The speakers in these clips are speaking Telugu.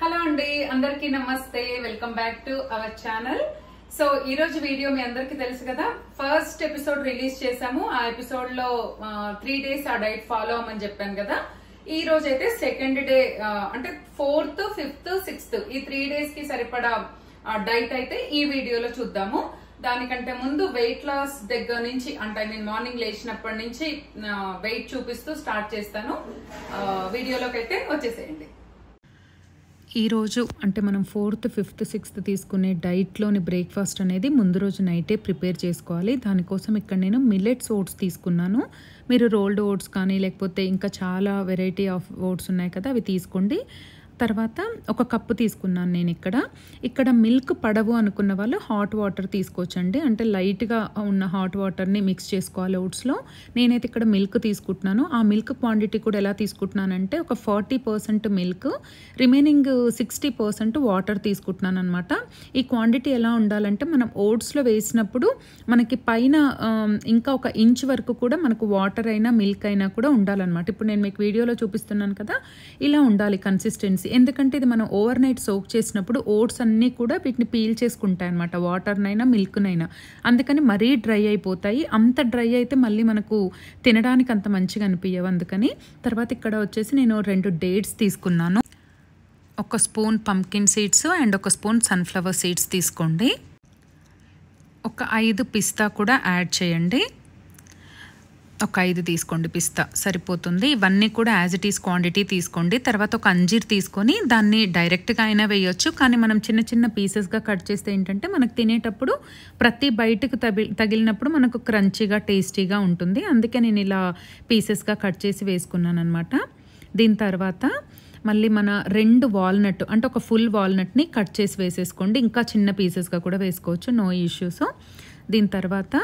హలో అండి, అందరికీ నమస్తే. Welcome back to our channel. So ఈ రోజు వీడియో మీ అందరికీ తెలుసు కదా, ఫస్ట్ ఎపిసోడ్ రిలీజ్ చేసాము. ఆ ఎపిసోడ్ లో 3 days ఆ డైట్ ఫాలో అవ్వమని చెప్పాను కదా. ఈ రోజు అయితే సెకండ్ డే, అంటే 4th, 5th, 6th ఈ 3 days కి సరిపడా డైట్ అయితే ఈ వీడియోలో చూద్దాము. దానికంటే ముందు వెయిట్ లాస్ దగ్గర నుంచి, అంటే నేను మార్నింగ్ లేచినప్పటి నుంచి వెయిట్ చూపిస్తూ స్టార్ట్ చేస్తాను. వీడియోలోకి అయితే వచ్చేసేయండి. ఈరోజు అంటే మనం 4th, 5th, 6th తీసుకునే డైట్లోని బ్రేక్ఫాస్ట్ అనేది ముందు రోజు నైటే ప్రిపేర్ చేసుకోవాలి. దానికోసం ఇక్కడ నేను మిల్లెట్స్ ఓట్స్ తీసుకున్నాను. మీరు రోల్డ్ ఓట్స్ కానీ లేకపోతే ఇంకా చాలా వెరైటీ ఆఫ్ ఓట్స్ ఉన్నాయి కదా, అవి తీసుకోండి. తర్వాత 1 కప్పు తీసుకున్నాను నేను. ఇక్కడ మిల్క్ పడవు అనుకున్న వాళ్ళు హాట్ వాటర్ తీసుకోవచ్చండి. అంటే లైట్గా ఉన్న హాట్ వాటర్ని మిక్స్ చేసుకోవాలి ఓట్స్లో. నేనైతే ఇక్కడ మిల్క్ తీసుకుంటున్నాను. ఆ మిల్క్ క్వాంటిటీ కూడా ఎలా తీసుకుంటున్నానంటే ఒక 40% మిల్క్, రిమైనింగ్ 60% వాటర్ తీసుకుంటున్నాను అనమాట. ఈ క్వాంటిటీ ఎలా ఉండాలంటే మనం ఓట్స్లో వేసినప్పుడు మనకి పైన ఇంకా 1 ఇంచ్ వరకు కూడా మనకు వాటర్ అయినా మిల్క్ అయినా కూడా ఉండాలన్నమాట. ఇప్పుడు నేను మీకు వీడియోలో చూపిస్తున్నాను కదా, ఇలా ఉండాలి కన్సిస్టెన్సీ. ఎందుకంటే ఇది మనం ఓవర్ నైట్ సోక్ చేసినప్పుడు ఓట్స్ అన్నీ కూడా వీటిని పీల్ చేసుకుంటాయి అనమాట, వాటర్నైనా మిల్క్నైనా. అందుకని మరీ డ్రై అయిపోతాయి. అంత డ్రై అయితే మళ్ళీ మనకు తినడానికి అంత మంచిగా అనిపించవు. అందుకని తర్వాత ఇక్కడ వచ్చేసి నేను 2 డేట్స్ తీసుకున్నాను. 1 spoon pumpkin seeds and 1 spoon sunflower seeds తీసుకోండి. 5 పిస్తా కూడా యాడ్ చేయండి. 5 తీసుకోండి, పిస్తా సరిపోతుంది. ఇవన్నీ కూడా యాజ్ ఇట్ ఈస్ క్వాంటిటీ తీసుకోండి. తర్వాత 1 అంజీర్ తీసుకొని దాన్ని డైరెక్ట్గా అయినా వేయొచ్చు, కానీ మనం చిన్న చిన్న పీసెస్గా కట్ చేస్తే ఏంటంటే మనకు తినేటప్పుడు ప్రతి బయటకు తగిలినప్పుడు మనకు క్రంచీగా టేస్టీగా ఉంటుంది. అందుకే నేను ఇలా పీసెస్గా కట్ చేసి వేసుకున్నాను అనమాట. దీని తర్వాత మళ్ళీ మన 2 వాల్నట్, అంటే 1 ఫుల్ వాల్నట్ని కట్ చేసి వేసేసుకోండి. ఇంకా చిన్న పీసెస్గా కూడా వేసుకోవచ్చు, నో ఇష్యూస్. దీని తర్వాత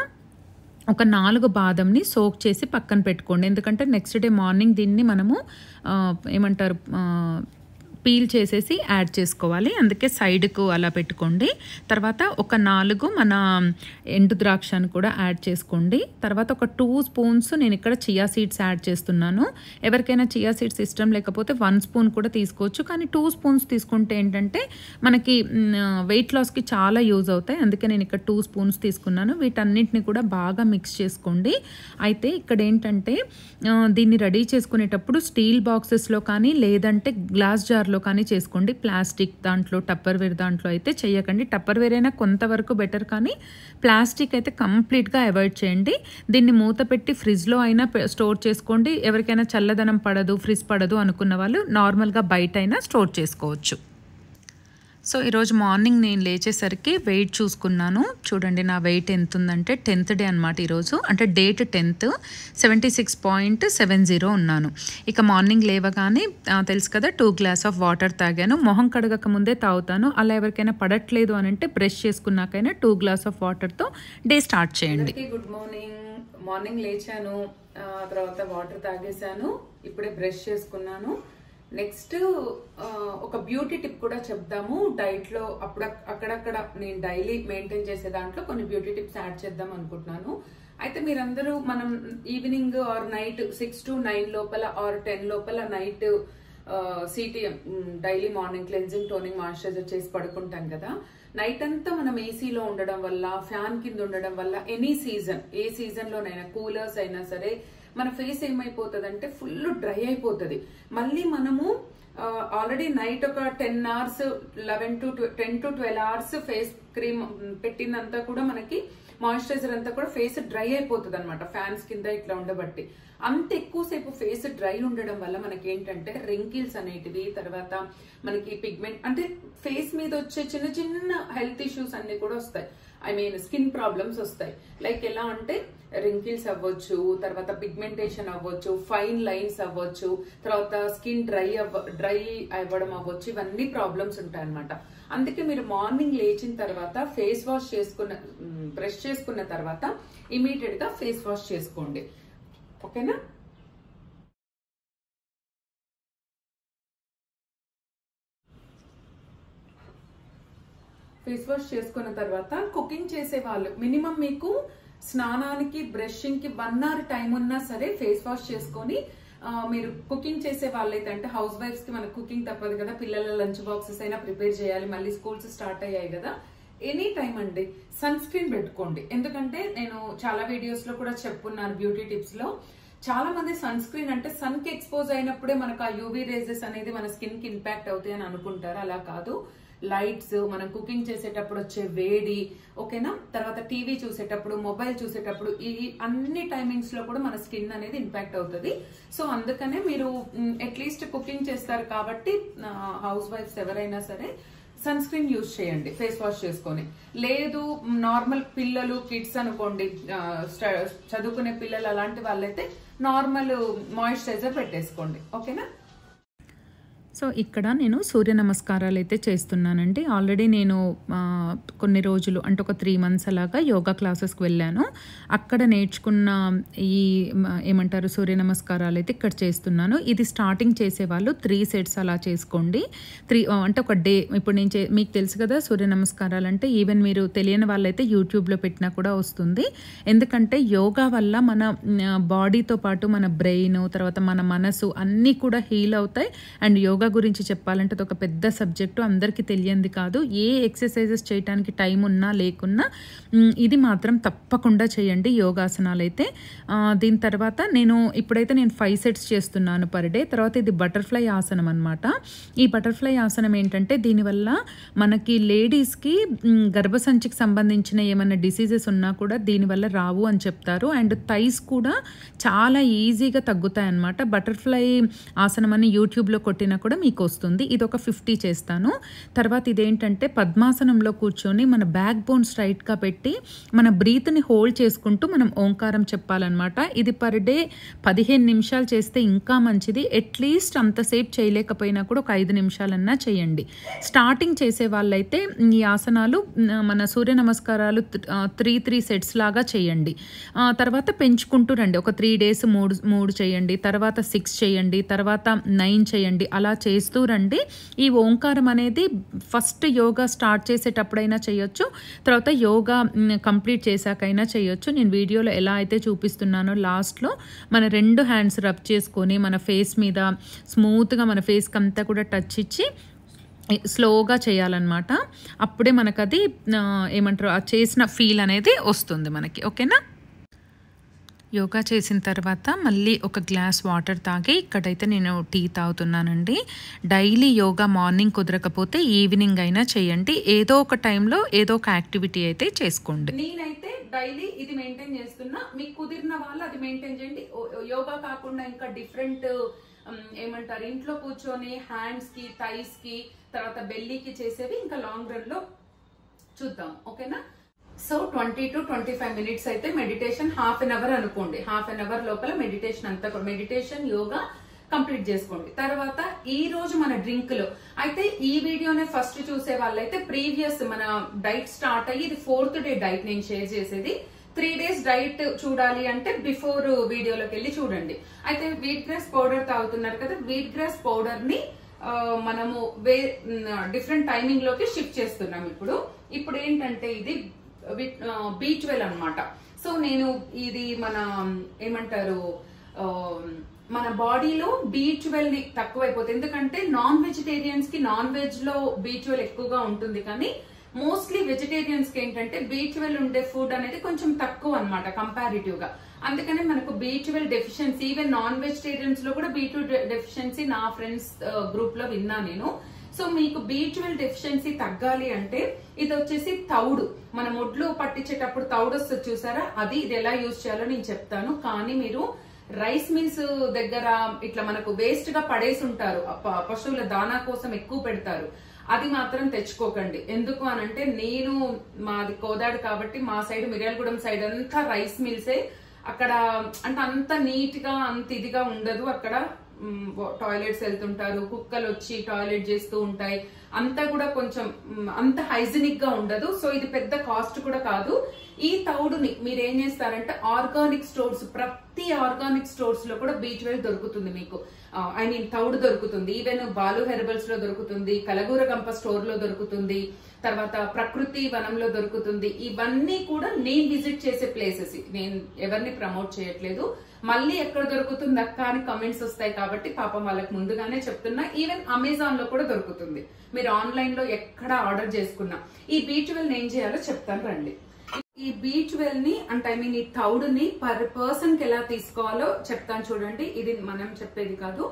4 బాదంని సోక్ చేసి పక్కన పెట్టుకోండి. ఎందుకంటే నెక్స్ట్ డే మార్నింగ్ దీన్ని మనము ఏమంటారు పీల్ చేసేసి యాడ్ చేసుకోవాలి. అందుకే సైడ్కు అలా పెట్టుకోండి. తర్వాత 4 మన ఎండు ద్రాక్షను కూడా యాడ్ చేసుకోండి. తర్వాత 2 స్పూన్స్ నేను ఇక్కడ చియా సీడ్స్ యాడ్ చేస్తున్నాను. ఎవరికైనా చియా సీడ్స్ ఇష్టం లేకపోతే 1 స్పూన్ కూడా తీసుకోవచ్చు, కానీ 2 స్పూన్స్ తీసుకుంటే ఏంటంటే మనకి వెయిట్ లాస్కి చాలా యూజ్ అవుతాయి. అందుకే నేను ఇక్కడ 2 స్పూన్స్ తీసుకున్నాను. వీటన్నిటిని కూడా బాగా మిక్స్ చేసుకోండి. అయితే ఇక్కడ ఏంటంటే దీన్ని రెడీ చేసుకునేటప్పుడు స్టీల్ బాక్సెస్లో కానీ లేదంటే గ్లాస్ జార్లో కానీ చేసుకోండి. ప్లాస్టిక్ దాంట్లో, టప్పర్వేర్ దాంట్లో అయితే చేయకండి. టప్పర్వేర్ అయినా కొంతవరకు బెటర్, కానీ ప్లాస్టిక్ అయితే కంప్లీట్గా అవాయిడ్ చేయండి. దీన్ని మూత పెట్టి ఫ్రిడ్జ్లో అయినా స్టోర్ చేసుకోండి. ఎవరికైనా చల్లదనం పడదు, ఫ్రిడ్జ్ పడదు అనుకున్న వాళ్ళు నార్మల్గా బయట అయినా స్టోర్ చేసుకోవచ్చు. సో ఈరోజు మార్నింగ్ నేను లేచేసరికి వెయిట్ చూసుకున్నాను. చూడండి నా వెయిట్ ఎంత ఉందంటే 10th డే అనమాట ఈరోజు, అంటే డేట్ 10th, 76.70 ఉన్నాను. ఇక మార్నింగ్ లేవగానే తెలుసు కదా 2 గ్లాస్ ఆఫ్ వాటర్ తాగాను. మొహం కడగక ముందే తాగుతాను. అలా ఎవరికైనా పడట్లేదు అని అంటే బ్రష్ చేసుకున్నాకైనా 2 గ్లాస్ ఆఫ్ వాటర్తో డే స్టార్ట్ చేయండి. Good morning. మార్నింగ్ లేచాను, తర్వాత వాటర్ తాగేశాను, ఇప్పుడే బ్రష్ చేసుకున్నాను. నెక్స్ట్ ఒక బ్యూటీ టిప్ కూడా చెప్దాము. డైట్ లో అక్కడక్కడ నేను డైలీ మెయింటైన్ చేసే దాంట్లో కొన్ని బ్యూటీ టిప్స్ యాడ్ చేద్దాం అనుకుంటున్నాను. అయితే మీరందరూ మనం ఈవినింగ్ ఆర్ నైట్ 6 to 9 లోపల ఆర్ 10 లోపల night CTM daily morning cleansing, toning, moisturiser చేసి పడుకుంటాం కదా. నైట్ అంతా మనం ఏసీలో ఉండడం వల్ల, ఫ్యాన్ కింద ఉండడం వల్ల, ఏ సీజన్ లోనైనా, కూలర్స్ అయినా సరే మన ఫేస్ ఏమైపోతుందంటే ఫుల్ డ్రై అయిపోతుంది. మళ్ళీ మనము ఆల్రెడీ నైట్ ఒక 10 hours 10 to 12 hours face cream పెట్టిందంతా కూడా మనకి మాయిశ్చరైజర్ అంతా కూడా ఫేస్ డ్రై అయిపోతుంది అనమాట, ఫ్యాన్స్ కింద ఇట్లా ఉండబట్టి. అంత ఎక్కువసేపు ఫేస్ డ్రై ఉండడం వల్ల మనకి ఏంటంటే రింకిల్స్ అనేటివి, తర్వాత మనకి పిగ్మెంట్, అంటే ఫేస్ మీద వచ్చే చిన్న చిన్న హెల్త్ ఇష్యూస్ అన్ని కూడా వస్తాయి. ఐ మీన్ స్కిన్ ప్రాబ్లమ్స్ వస్తాయి. లైక్ ఎలా అంటే రింకిల్స్ అవ్వచ్చు, తర్వాత పిగ్మెంటేషన్ అవ్వచ్చు, ఫైన్ లైన్స్ అవ్వచ్చు, తర్వాత స్కిన్ డ్రై అవ్వడం అవ్వచ్చు. ఇవన్నీ ప్రాబ్లమ్స్ ఉంటాయి అనమాట. అందుకే మీరు మార్నింగ్ లేచిన తర్వాత ఫేస్ వాష్ బ్రష్ చేసుకున్న తర్వాత ఇమీడియట్ గా ఫేస్ వాష్ చేసుకోండి, ఓకేనా? ఫేస్ వాష్ చేసుకున్న తర్వాత కుకింగ్ చేసే వాళ్ళు మినిమం మీకు స్నానానికి బ్రషింగ్ కి 1 hour టైం ఉన్నా సరే ఫేస్ వాష్ చేసుకొని మీరు కుకింగ్ చేసే వాళ్ళైతే అంటే హౌస్ వైఫ్స్ కి మనకు కుకింగ్ తప్పదు కదా, పిల్లల లంచ్ బాక్సెస్ అయినా ప్రిపేర్ చేయాలి, మళ్ళీ స్కూల్స్ స్టార్ట్ అయ్యాయి కదా, ఎనీ టైం అండి సన్ స్క్రీన్ పెట్టుకోండి. ఎందుకంటే నేను చాలా వీడియోస్ లో కూడా చెప్పున్నాను బ్యూటీ టిప్స్ లో, చాలా మంది సన్ స్క్రీన్ అంటే సన్ కి ఎక్స్పోజ్ అయినప్పుడే మనకు ఆ యూవీ రేజెస్ అనేది మన స్కిన్ కి ఇంపాక్ట్ అవుతాయి అని అనుకుంటారు. అలా కాదు, లైట్స్, మనం కుకింగ్ చేసేటప్పుడు వచ్చే వేడి, ఓకేనా, తర్వాత టీవీ చూసేటప్పుడు, మొబైల్ చూసేటప్పుడు, ఈ అన్ని టైమింగ్స్ లో కూడా మన స్కిన్ అనేది ఇంపాక్ట్ అవుతుంది. సో అందుకనే మీరు అట్లీస్ట్ కుకింగ్ చేస్తారు కాబట్టి హౌస్ వైఫ్స్ ఎవరైనా సరే సన్ స్క్రీన్ యూజ్ చేయండి ఫేస్ వాష్ చేసుకొని. లేదు నార్మల్ పిల్లలు కిడ్స్ అనుకోండి, చదువుకునే పిల్లలు అలాంటి వాళ్ళైతే నార్మల్ మాయిశ్చరైజర్ పెట్టేసుకోండి, ఓకేనా. సో ఇక్కడ నేను సూర్య నమస్కారాలు అయితే చేస్తున్నానండి. ఆల్రెడీ నేను కొన్ని రోజులు అంటే ఒక 3 months అలాగా యోగా క్లాసెస్కి వెళ్ళాను. అక్కడ నేర్చుకున్న ఈ ఏమంటారు సూర్య నమస్కారాలు అయితే ఇక్కడ చేస్తున్నాను. ఇది స్టార్టింగ్ చేసేవాళ్ళు 3 sets అలా చేసుకోండి. 3 అంటే ఒక డే. ఇప్పుడు నేను మీకు తెలుసు కదా సూర్య నమస్కారాలు అంటే, ఈవెన్ మీరు తెలియని వాళ్ళైతే యూట్యూబ్లో పెట్టినా కూడా వస్తుంది. ఎందుకంటే యోగా వల్ల మన బాడీతో పాటు మన బ్రెయిన్, తర్వాత మన మనసు అన్నీ కూడా హీల్ అవుతాయి. అండ్ యోగా గురించి చెప్పాలంటే అది ఒక పెద్ద సబ్జెక్టు, అందరికీ తెలియంది కాదు. ఏ ఎక్సర్సైజెస్ చేయడానికి టైం ఉన్నా లేకున్నా ఇది మాత్రం తప్పకుండా చేయండి యోగాసనాలు అయితే. దీని తర్వాత ఇప్పుడైతే నేను 5 sets చేస్తున్నాను పర్ డే. తర్వాత ఇది బటర్ఫ్లై ఆసనం అనమాట. ఈ బటర్ఫ్లై ఆసనం ఏంటంటే దీనివల్ల మనకి లేడీస్కి గర్భసంచికి సంబంధించిన ఏమైనా డిసీజెస్ ఉన్నా కూడా దీనివల్ల రావు అని చెప్తారు. అండ్ థైస్ కూడా చాలా ఈజీగా తగ్గుతాయి అన్నమాట. బటర్ఫ్లై ఆసనం అని యూట్యూబ్లో కొట్టినా కూడా మీకు వస్తుంది. ఇది ఒక 50 చేస్తాను. తర్వాత ఇదేంటంటే పద్మాసనంలో కూర్చొని మన బ్యాక్ బోన్ స్ట్రైట్గా పెట్టి మన బ్రీత్ని హోల్డ్ చేసుకుంటూ మనం ఓంకారం చెప్పాలన్నమాట. ఇది పర్ డే 15 నిమిషాలు చేస్తే ఇంకా మంచిది. అట్లీస్ట్ అంతసేపు చేయలేకపోయినా కూడా ఒక 5 నిమిషాలన్నా చేయండి. స్టార్టింగ్ చేసే వాళ్ళైతే ఈ ఆసనాలు మన సూర్య నమస్కారాలు 3 sets లాగా చేయండి. తర్వాత పెంచుకుంటూ రండి. ఒక 3 days 3 చేయండి, తర్వాత 6 చేయండి, తర్వాత 9 చేయండి. అలా చేస్తూ రండి. ఈ ఓంకారం అనేది ఫస్ట్ యోగా స్టార్ట్ చేసేటప్పుడైనా చేయొచ్చు, తర్వాత యోగా కంప్లీట్ చేశాకైనా చేయొచ్చు. నేను వీడియోలో ఎలా అయితే చూపిస్తున్నానో లాస్ట్లో మన 2 hands రబ్ చేసుకొని మన ఫేస్ మీద స్మూత్గా మన ఫేస్కి అంతా కూడా టచ్ ఇచ్చి స్లోగా చేయాలన్నమాట. అప్పుడే మనకు అది ఏమంటారు ఆ చేసిన ఫీల్ అనేది వస్తుంది మనకి, ఓకేనా. యోగా చేసిన తర్వాత మళ్ళీ ఒక గ్లాస్ వాటర్ తాగి ఇక్కడైతే నేను టీ తాగుతున్నానండి. డైలీ యోగా మార్నింగ్ కుదరకపోతే ఈవినింగ్ అయినా చేయండి. ఏదో ఒక టైంలో ఏదో ఒక యాక్టివిటీ అయితే చేసుకోండి. నేనైతే డైలీ ఇది మెయింటైన్ చేస్తున్నా. మీకు కుదిరిన వాళ్ళు అది మెయింటైన్ చేయండి. యోగా కాకుండా ఇంకా డిఫరెంట్ ఏమంటారు ఇంట్లో కూర్చొని హ్యాండ్స్ కి, థైస్ కి, తర్వాత బెల్లీకి చేసేవి ఇంకా లాంగ్ రన్ లో చూద్దాం, ఓకేనా. సో 20 to 25 minutes అయితే మెడిటేషన్, హాఫ్ అన్ అవర్ అనుకోండి. హాఫ్ అన్ అవర్ లోపల మెడిటేషన్ అంతా కూడా మెడిటేషన్ యోగా కంప్లీట్ చేసుకోండి. తర్వాత ఈ రోజు మన డ్రింక్ లో అయితే ఈ వీడియోనే ఫస్ట్ చూసే వాళ్ళైతే ప్రీవియస్ మన డైట్ స్టార్ట్ అయ్యి ఇది 4th day డైట్ నేను షేర్ చేసేది. 3 days డైట్ చూడాలి అంటే బిఫోర్ వీడియోలోకి వెళ్ళి చూడండి. అయితే వీట్ గ్రాస్ పౌడర్ తాగుతున్నారు కదా, వీట్ గ్రాస్ పౌడర్ ని మనము డిఫరెంట్ టైమింగ్ లోకి షిఫ్ట్ చేస్తున్నాం. ఇప్పుడు ఏంటంటే ఇది B12 అన్నమాట. సో నేను ఇది మన ఏమంటారు మన బాడీలో B12 ని తక్కువైపోతుంది. ఎందుకంటే నాన్ వెజిటేరియన్స్ కి నాన్ వెజ్ లో B12 ఎక్కువగా ఉంటుంది, కానీ మోస్ట్లీ వెజిటేరియన్స్ కి ఏంటంటే B12 ఉండే ఫుడ్ అనేది కొంచెం తక్కువ అన్నమాట కంపారిటివ్ గా. అందుకనే మనకు B12 deficiency, even non vegetarians లో కూడా B12 డెఫిషియన్సీ నా ఫ్రెండ్స్ గ్రూప్ లో విన్నా నేను. సో మీకు B12 డెఫిషియన్సీ తగ్గాలి అంటే ఇది వచ్చేసి తౌడు, మన మొడ్లు పట్టించేటప్పుడు తౌడు వస్తుంది చూసారా, అది ఇది ఎలా యూజ్ చేయాలో నేను చెప్తాను. కానీ మీరు రైస్ మిల్స్ దగ్గర ఇట్లా మనకు వేస్ట్ గా పడేసి ఉంటారు, పశువుల దానా కోసం ఎక్కువ పెడతారు, అది మాత్రం తెచ్చుకోకండి. ఎందుకు అనంటే నేను మాది కోదాడు కాబట్టి మా సైడ్ మిర్యాలగూడెం సైడ్ అంతా రైస్ మిల్సే. అక్కడ అంటే అంత నీట్ గా అంత ఇదిగా ఉండదు. అక్కడ టాయిలెట్స్ వెళ్తుంటారు, కుక్కలు వచ్చి టాయిలెట్ చేస్తూ ఉంటాయి, అంతా కూడా కొంచెం అంత హైజీనిక్ గా ఉండదు. సో ఇది పెద్ద కాస్ట్ కూడా కాదు. ఈ తౌడుని మీరు ఏం చేస్తారంటే ఆర్గానిక్ స్టోర్స్, ప్రతి ఆర్గానిక్ స్టోర్స్ లో కూడా B12 దొరుకుతుంది మీకు. ఐ మీన్ తౌడు దొరుకుతుంది. ఈవెన్ బాలు హెర్బల్స్ లో దొరుకుతుంది, కలగూర గంప స్టోర్ లో దొరుకుతుంది, తర్వాత ప్రకృతి వనంలో దొరుకుతుంది. ఇవన్నీ కూడా నేను విజిట్ చేసే ప్లేసెస్. నేను ఎవరిని ప్రమోట్ చేయట్లేదు. మళ్ళీ ఎక్కడ దొరుకుతుంది అక్క అని కమెంట్స్ వస్తాయి కాబట్టి పాపం వాళ్ళకి ముందుగానే చెప్తున్నా. ఈవెన్ అమెజాన్ లో కూడా దొరుకుతుంది. మీరు ఆన్లైన్ లో ఎక్కడ ఆర్డర్ చేసుకున్నా ఈ B12 ఏం చేయాలో చెప్తాను రండి. ఈ B12 ని అంటే ఐ మీన్ ఈ తౌడుని పర్ పర్సన్ కి ఎలా తీసుకోవాలో చెప్తాను చూడండి. ఇది మనం చెప్పేది కాదు,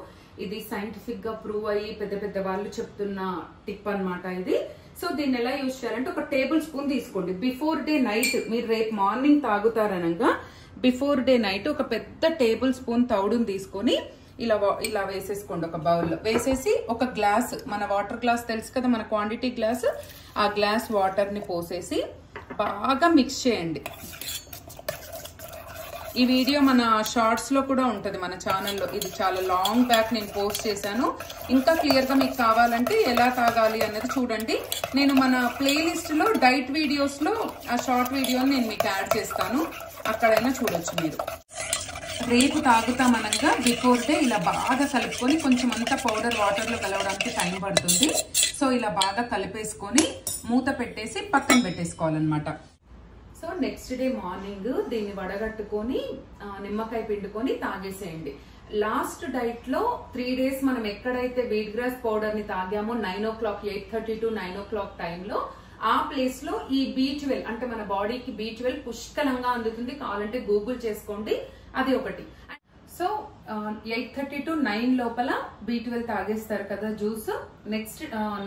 ఇది సైంటిఫిక్ గా ప్రూవ్ అయ్యి పెద్ద పెద్ద వాళ్ళు చెప్తున్న టిప్ అన్నమాట ఇది. సో దీన్ని ఎలా యూజ్ చేయాలంటే ఒక టేబుల్ స్పూన్ తీసుకోండి. బిఫోర్ డే నైట్ మీరు రేపు మార్నింగ్ తాగుతారనగా బిఫోర్ డే నైట్ ఒక పెద్ద టేబుల్ స్పూన్ తౌడుని తీసుకొని ఇలా వేసేసుకోండి. ఒక బౌల్లో వేసేసి ఒక గ్లాస్, మన వాటర్ గ్లాస్ తెలుసు కదా మన క్వాంటిటీ గ్లాస్, ఆ గ్లాస్ వాటర్ ని పోసేసి బాగా మిక్స్ చేయండి. ఈ వీడియో మన షార్ట్స్ లో కూడా ఉంటది మన ఛానల్లో. ఇది చాలా లాంగ్ బ్యాక్ నేను పోస్ట్ చేశాను. ఇంకా క్లియర్ గా మీకు కావాలంటే ఎలా తాగాలి అన్నది చూడండి. నేను మన ప్లేలిస్ట్ లో డైట్ వీడియోస్ లో ఆ షార్ట్ వీడియోని నేను మీకు యాడ్ చేస్తాను, అక్కడైనా చూడొచ్చు మీరు. రేపు తాగుతామనగా బిఫోర్ డే ఇలా బాగా కలుపుకొని, కొంచెం అంతా పౌడర్ వాటర్ లో కలవడానికి టైం పడుతుంది. సో ఇలా బాగా కలిపేసుకొని మూత పెట్టేసి పక్కన పెట్టేసుకోవాలన్నమాట. సో నెక్స్ట్ డే మార్నింగ్ దీన్ని వడగట్టుకొని నిమ్మకాయ పిండుకొని తాగేసేయండి. లాస్ట్ డైట్ లో 3 days మనం ఎక్కడైతే వీట్ గ్రాస్ పౌడర్ ని తాగామో 9 o'clock 8:30 to 9 o'clock టైంలో ఆ ప్లేస్ లో ఈ B12 అంటే మన బాడీకి B12 పుష్కలంగా అందుతుంది. కావాలంటే గూగుల్ చేసుకోండి, అది ఒకటి. సో 8:30 to 9 లోపల B12 తాగేస్తారు కదా జ్యూస్.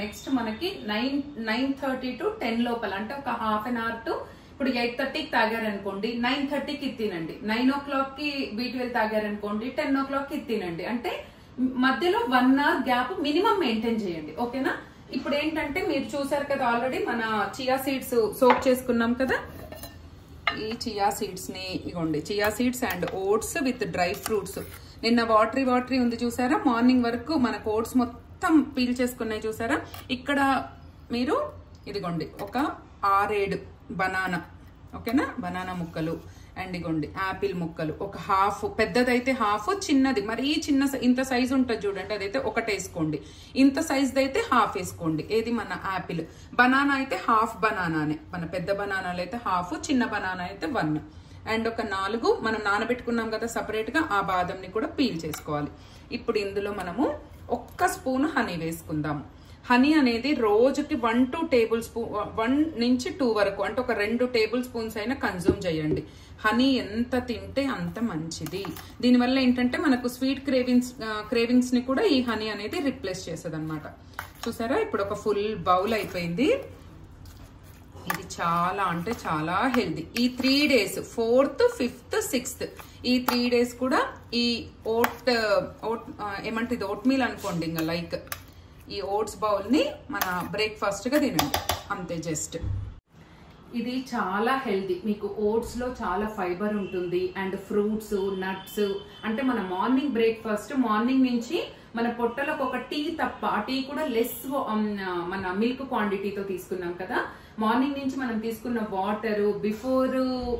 నెక్స్ట్ మనకి 9:30 to 10 లోపల అంటే ఒక హాఫ్ అన్ అవర్ టు, ఇప్పుడు 8:30కి తాగారనుకోండి 9:30కి తినండి. 9 o'clock కి B12 తాగారనుకోండి 10 o'clock కి తినండి. అంటే మధ్యలో 1 hour గ్యాప్ మినిమం మెయింటైన్ చేయండి, ఓకేనా. ఇప్పుడు ఏంటంటే మీరు చూసారు కదా ఆల్రెడీ మన చియా సీడ్స్ సోక్ చేసుకున్నాం కదా. ఈ చియా సీడ్స్ ని ఇగోండి, chia seeds and oats with dry fruits. నిన్న వాటరీ ఉంది చూసారా, మార్నింగ్ వరకు మనకు ఓట్స్ మొత్తం పీల్ చేసుకున్నాయి చూసారా. ఇక్కడ మీరు ఇదిగోండి ఒక 6-7 బనానా, ఓకేనా, బనానా ముక్కలు అండ్ ఇగోండి యాపిల్ ముక్కలు ఒక హాఫ్, పెద్దదైతే హాఫ్, చిన్నది మరీ చిన్న ఇంత సైజు ఉంటుంది చూడండి అదైతే ఒకటి వేసుకోండి. ఇంత సైజుది అయితే హాఫ్ వేసుకోండి. ఏది మన యాపిల్. బనానా అయితే హాఫ్ బనానానే, మన పెద్ద బనానాలు అయితే హాఫ్, చిన్న బనానా అయితే 1. అండ్ ఒక 4 మనం నానబెట్టుకున్నాం కదా సపరేట్ గా, ఆ బాదంని కూడా పీల్ చేసుకోవాలి. ఇప్పుడు ఇందులో మనము 1 స్పూన్ హనీ వేసుకుందాము. హనీ అనేది రోజుకి 1 నుంచి 2 వరకు అంటే ఒక 2 tablespoons అయినా కన్జ్యూమ్ చేయండి. హనీ ఎంత తింటే అంత మంచిది. దీనివల్ల ఏంటంటే మనకు స్వీట్ క్రేవింగ్స్ ని కూడా ఈ హనీ అనేది రిప్లేస్ చేస్తుంది అనమాట. చూసారా ఇప్పుడు ఒక ఫుల్ బౌల్ అయిపోయింది. ఇది చాలా అంటే చాలా హెల్దీ. ఈ 3 days 4th, 5th, 6th ఈ 3 days కూడా ఈ ఏమంటే ఇది ఓట్ మీల్ అనుకోండి, ఇంకా లైక్ ఈ ఓట్స్ బౌల్ ని మన బ్రేక్ఫాస్ట్ గా తినండి అంతే. జస్ట్ ఇది చాలా హెల్దీ. మీకు ఓట్స్ లో చాలా ఫైబర్ ఉంటుంది అండ్ ఫ్రూట్స్, నట్స్. అంటే మన మార్నింగ్ బ్రేక్ఫాస్ట్, మార్నింగ్ నుంచి మన పొట్టలకు ఒక టీ తప్ప, ఆ టీ కూడా లెస్ మన మిల్క్ క్వాంటిటీతో తీసుకున్నాం కదా. మార్నింగ్ నుంచి మనం తీసుకున్న వాటర్, బిఫోర్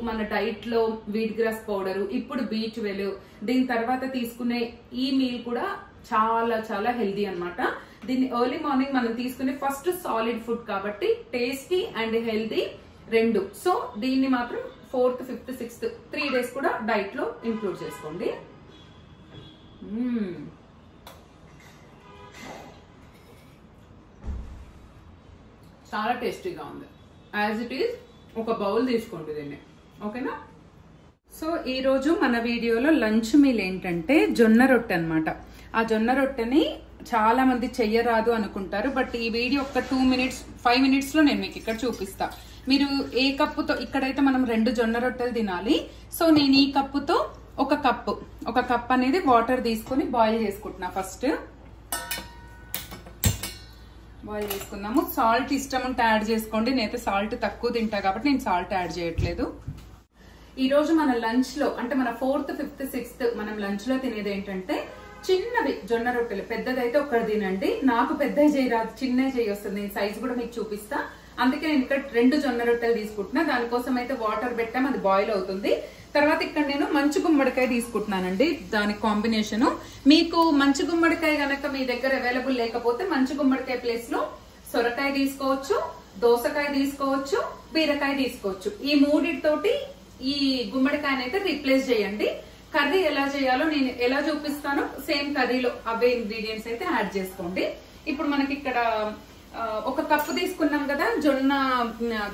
మన డైట్ లో వీట్ గ్రాస్ పౌడర్, ఇప్పుడు B12, దీని తర్వాత తీసుకునే ఈ మీల్ కూడా చాలా చాలా హెల్దీ అన్నమాట. దీన్ని ఎర్లీ మార్నింగ్ మనం తీసుకునే ఫస్ట్ సాలిడ్ ఫుడ్ కాబట్టి టేస్టీ అండ్ హెల్దీ 2. సో దీన్ని మాత్రం 4th, 5th, 6th 3 days కూడా డైట్ లో ఇంక్లూడ్ చేసుకోండి. చాలా టేస్టీగా ఉంది. యాజ్ ఇట్ ఈస్ ఒక బౌల్ తీసుకోండి దీన్ని, ఓకేనా. సో ఈ రోజు మన వీడియోలో లంచ్ మీల్ ఏంటంటే జొన్న రొట్టె అన్నమాట. ఆ జొన్న రొట్టెని చాలా మంది చెయ్యరాదు అనుకుంటారు, బట్ ఈ వీడియో ఒక 5 minutes లో నేను మీకు ఇక్కడ చూపిస్తా. మీరు ఏ కప్పుతో, ఇక్కడైతే మనం 2 జొన్న రొట్టెలు తినాలి. సో నేను ఈ కప్పుతో ఒక కప్ అనేది వాటర్ తీసుకొని బాయిల్ చేసుకుంటున్నా. ఫస్ట్ బాయిల్ చేసుకుందాము. సాల్ట్ ఇష్టం ఉంటే యాడ్ చేసుకోండి, నేనైతే సాల్ట్ తక్కువ తింటా కాబట్టి నేను సాల్ట్ యాడ్ చేయట్లేదు. ఈ రోజు మన లంచ్ లో అంటే మన 4th, 5th, 6th మనం లంచ్ లో తినేది ఏంటంటే చిన్నవి జొన్న రొట్టెలు. పెద్దదైతే ఒక్కటి తినండి. నాకు పెద్ద చేయి రాదు, చిన్న చేయి వస్తుంది. నేను సైజు కూడా మీకు చూపిస్తా. అందుకే నేను ఇక్కడ 2 జొన్న రొట్టెలు తీసుకుంటున్నా. దానికోసం అయితే వాటర్ పెట్టాం, అది బాయిల్ అవుతుంది. తర్వాత ఇక్కడ నేను మంచు గుమ్మడికాయ తీసుకుంటున్నానండి, దానికి కాంబినేషన్. మీకు మంచు గుమ్మడికాయ గనక మీ దగ్గర అవైలబుల్ లేకపోతే మంచు గుమ్మడికాయ ప్లేస్ లో సొరకాయ తీసుకోవచ్చు, దోసకాయ తీసుకోవచ్చు, బీరకాయ తీసుకోవచ్చు. ఈ మూడిటితోటి ఈ గుమ్మడికాయని అయితే రీప్లేస్ చేయండి. కర్రీ ఎలా చేయాలో నేను ఎలా చూపిస్తానో సేమ్ కర్రీలో అవే ఇంగ్రీడియంట్స్ అయితే యాడ్ చేసుకోండి. ఇప్పుడు మనకి ఇక్కడ 1 కప్పు తీసుకున్నాం కదా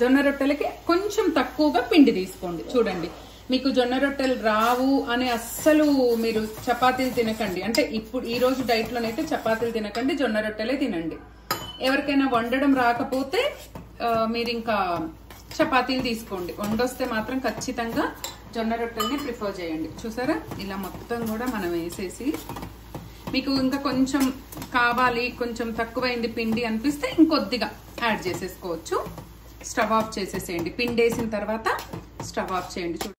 జొన్న రొట్టెలకి కొంచెం తక్కువగా పిండి తీసుకోండి. చూడండి, మీకు జొన్న రొట్టెలు రావు అని అస్సలు మీరు చపాతీలు తినకండి. అంటే ఇప్పుడు ఈ రోజు డైట్ లోనైతే చపాతీలు తినకండి, జొన్న రొట్టెలే తినండి. ఎవరికైనా వండడం రాకపోతే మీరు ఇంకా చపాతీలు తీసుకోండి. వండొస్తే మాత్రం ఖచ్చితంగా జొన్న రొట్టెల్ని ప్రిఫర్ చేయండి. చూసారా, ఇలా మొత్తం కూడా మనం వేసేసి, మీకు ఇంకా కొంచెం కావాలి, కొంచెం తక్కువైంది పిండి అనిపిస్తే ఇంకొద్దిగా యాడ్ చేసేసుకోవచ్చు. స్టవ్ ఆఫ్ చేసేసేయండి. పిండి వేసిన తర్వాత స్టవ్ ఆఫ్ చేయండి.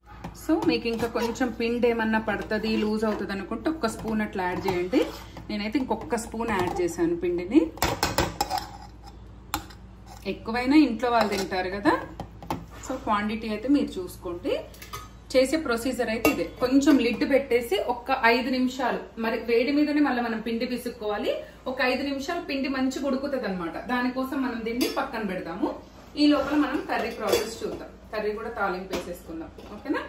సో మీకు ఇంకా కొంచెం పిండి ఏమన్నా పడుతుంది, లూజ్ అవుతుంది అనుకుంటే 1 స్పూన్ అట్లా యాడ్ చేయండి. నేనైతే ఇంకొక స్పూన్ యాడ్ చేశాను పిండిని. ఎక్కువైనా ఇంట్లో వాళ్ళు తింటారు కదా, సో క్వాంటిటీ అయితే మీరు చూసుకోండి. చేసే ప్రొసీజర్ అయితే ఇదే. కొంచెం లిడ్ పెట్టేసి 5 నిమిషాలు, మరి వేడి మీదనే మళ్ళీ మనం పిండి పిసుక్కోవాలి. 5 నిమిషాలు పిండి మంచిగా ఉడుకుతుంది అనమాట. దానికోసం మనం దీన్ని పక్కన పెడదాము. ఈ లోపల మనం కర్రీ ప్రాసెస్ చూద్దాం. కర్రీ కూడా తాలింపు వేసేసుకుందాం, ఓకేనా?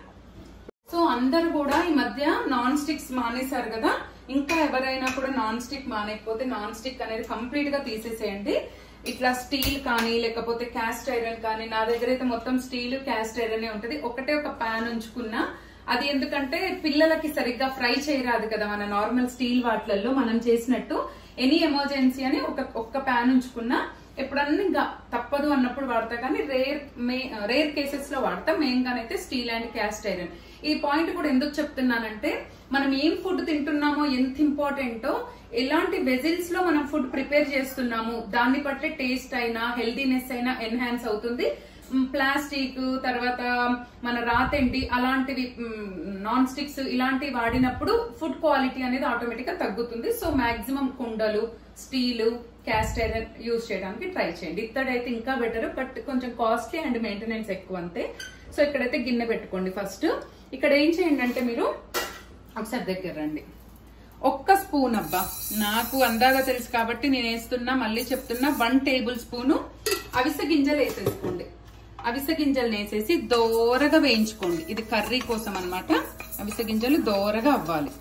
సో అందరు కూడా ఈ మధ్య నాన్ స్టిక్స్ మానేశారు కదా. ఇంకా ఎవరైనా కూడా నాన్ స్టిక్ మానేకపోతే నాన్ స్టిక్ అనేది కంప్లీట్ గా తీసేసేయండి. ఇట్లా స్టీల్ కానీ లేకపోతే క్యాస్ట్ ఐరన్ కానీ, నా దగ్గర అయితే మొత్తం స్టీల్ క్యాస్ట్ ఐరన్ ఉంటది. ఒకటే ఒక ప్యాన్ ఉంచుకున్నా, అది ఎందుకంటే పిల్లలకి సరిగ్గా ఫ్రై చేయరాదు కదా మన నార్మల్ స్టీల్ వాటిలలో మనం చేసినట్టు. ఎనీ ఎమర్జెన్సీ అని ఒక్క ప్యాన్ ఉంచుకున్నా, ఎప్పుడన్నా ఇంకా తప్పదు అన్నప్పుడు వాడతా, కానీ రేర్ కేసెస్ లో వాడతా. మెయిన్ గానైతే స్టీల్ అండ్ క్యాస్ట్ ఐరన్. ఈ పాయింట్ కూడా ఎందుకు చెప్తున్నానంటే, మనం ఏం ఫుడ్ తింటున్నామో ఎంత ఇంపార్టెంటో, ఎలాంటి వెజిల్స్ లో మనం ఫుడ్ ప్రిపేర్ చేస్తున్నాము దాన్ని బట్టి టేస్ట్ అయినా హెల్దీనెస్ అయినా ఎన్హాన్స్ అవుతుంది. ప్లాస్టిక్, తర్వాత మన రాతెండి అలాంటివి, నాన్ స్టిక్స్ ఇలాంటివి వాడినప్పుడు ఫుడ్ క్వాలిటీ అనేది ఆటోమేటిక్ గా తగ్గుతుంది. సో మాక్సిమం కుండలు, స్టీల్, క్యాస్ట్ ఐరన్ యూజ్ చేయడానికి ట్రై చేయండి. ఇత్తడైతే ఇంకా బెటర్, బట్ కొంచెం కాస్ట్లీ అండ్ మెయింటెనెన్స్ ఎక్కువ అంతే. సో ఇక్కడైతే గిన్నె పెట్టుకోండి. ఫస్ట్ ఇక్కడ ఏం చేయండి అంటే, మీరు ఒకసారి దగ్గర రండి. 1 స్పూన్, అబ్బా నాకు అందాగా తెలుసు కాబట్టి నేను వేస్తున్నా, మళ్ళీ చెప్తున్నా, 1 టేబుల్ స్పూను అవిసె గింజలు వేసేసుకోండి. అవిసె గింజలు వేసేసి దోరగా వేయించుకోండి. ఇది కర్రీ కోసం అన్నమాట. అవిసె గింజలు దోరగా అవ్వాలి.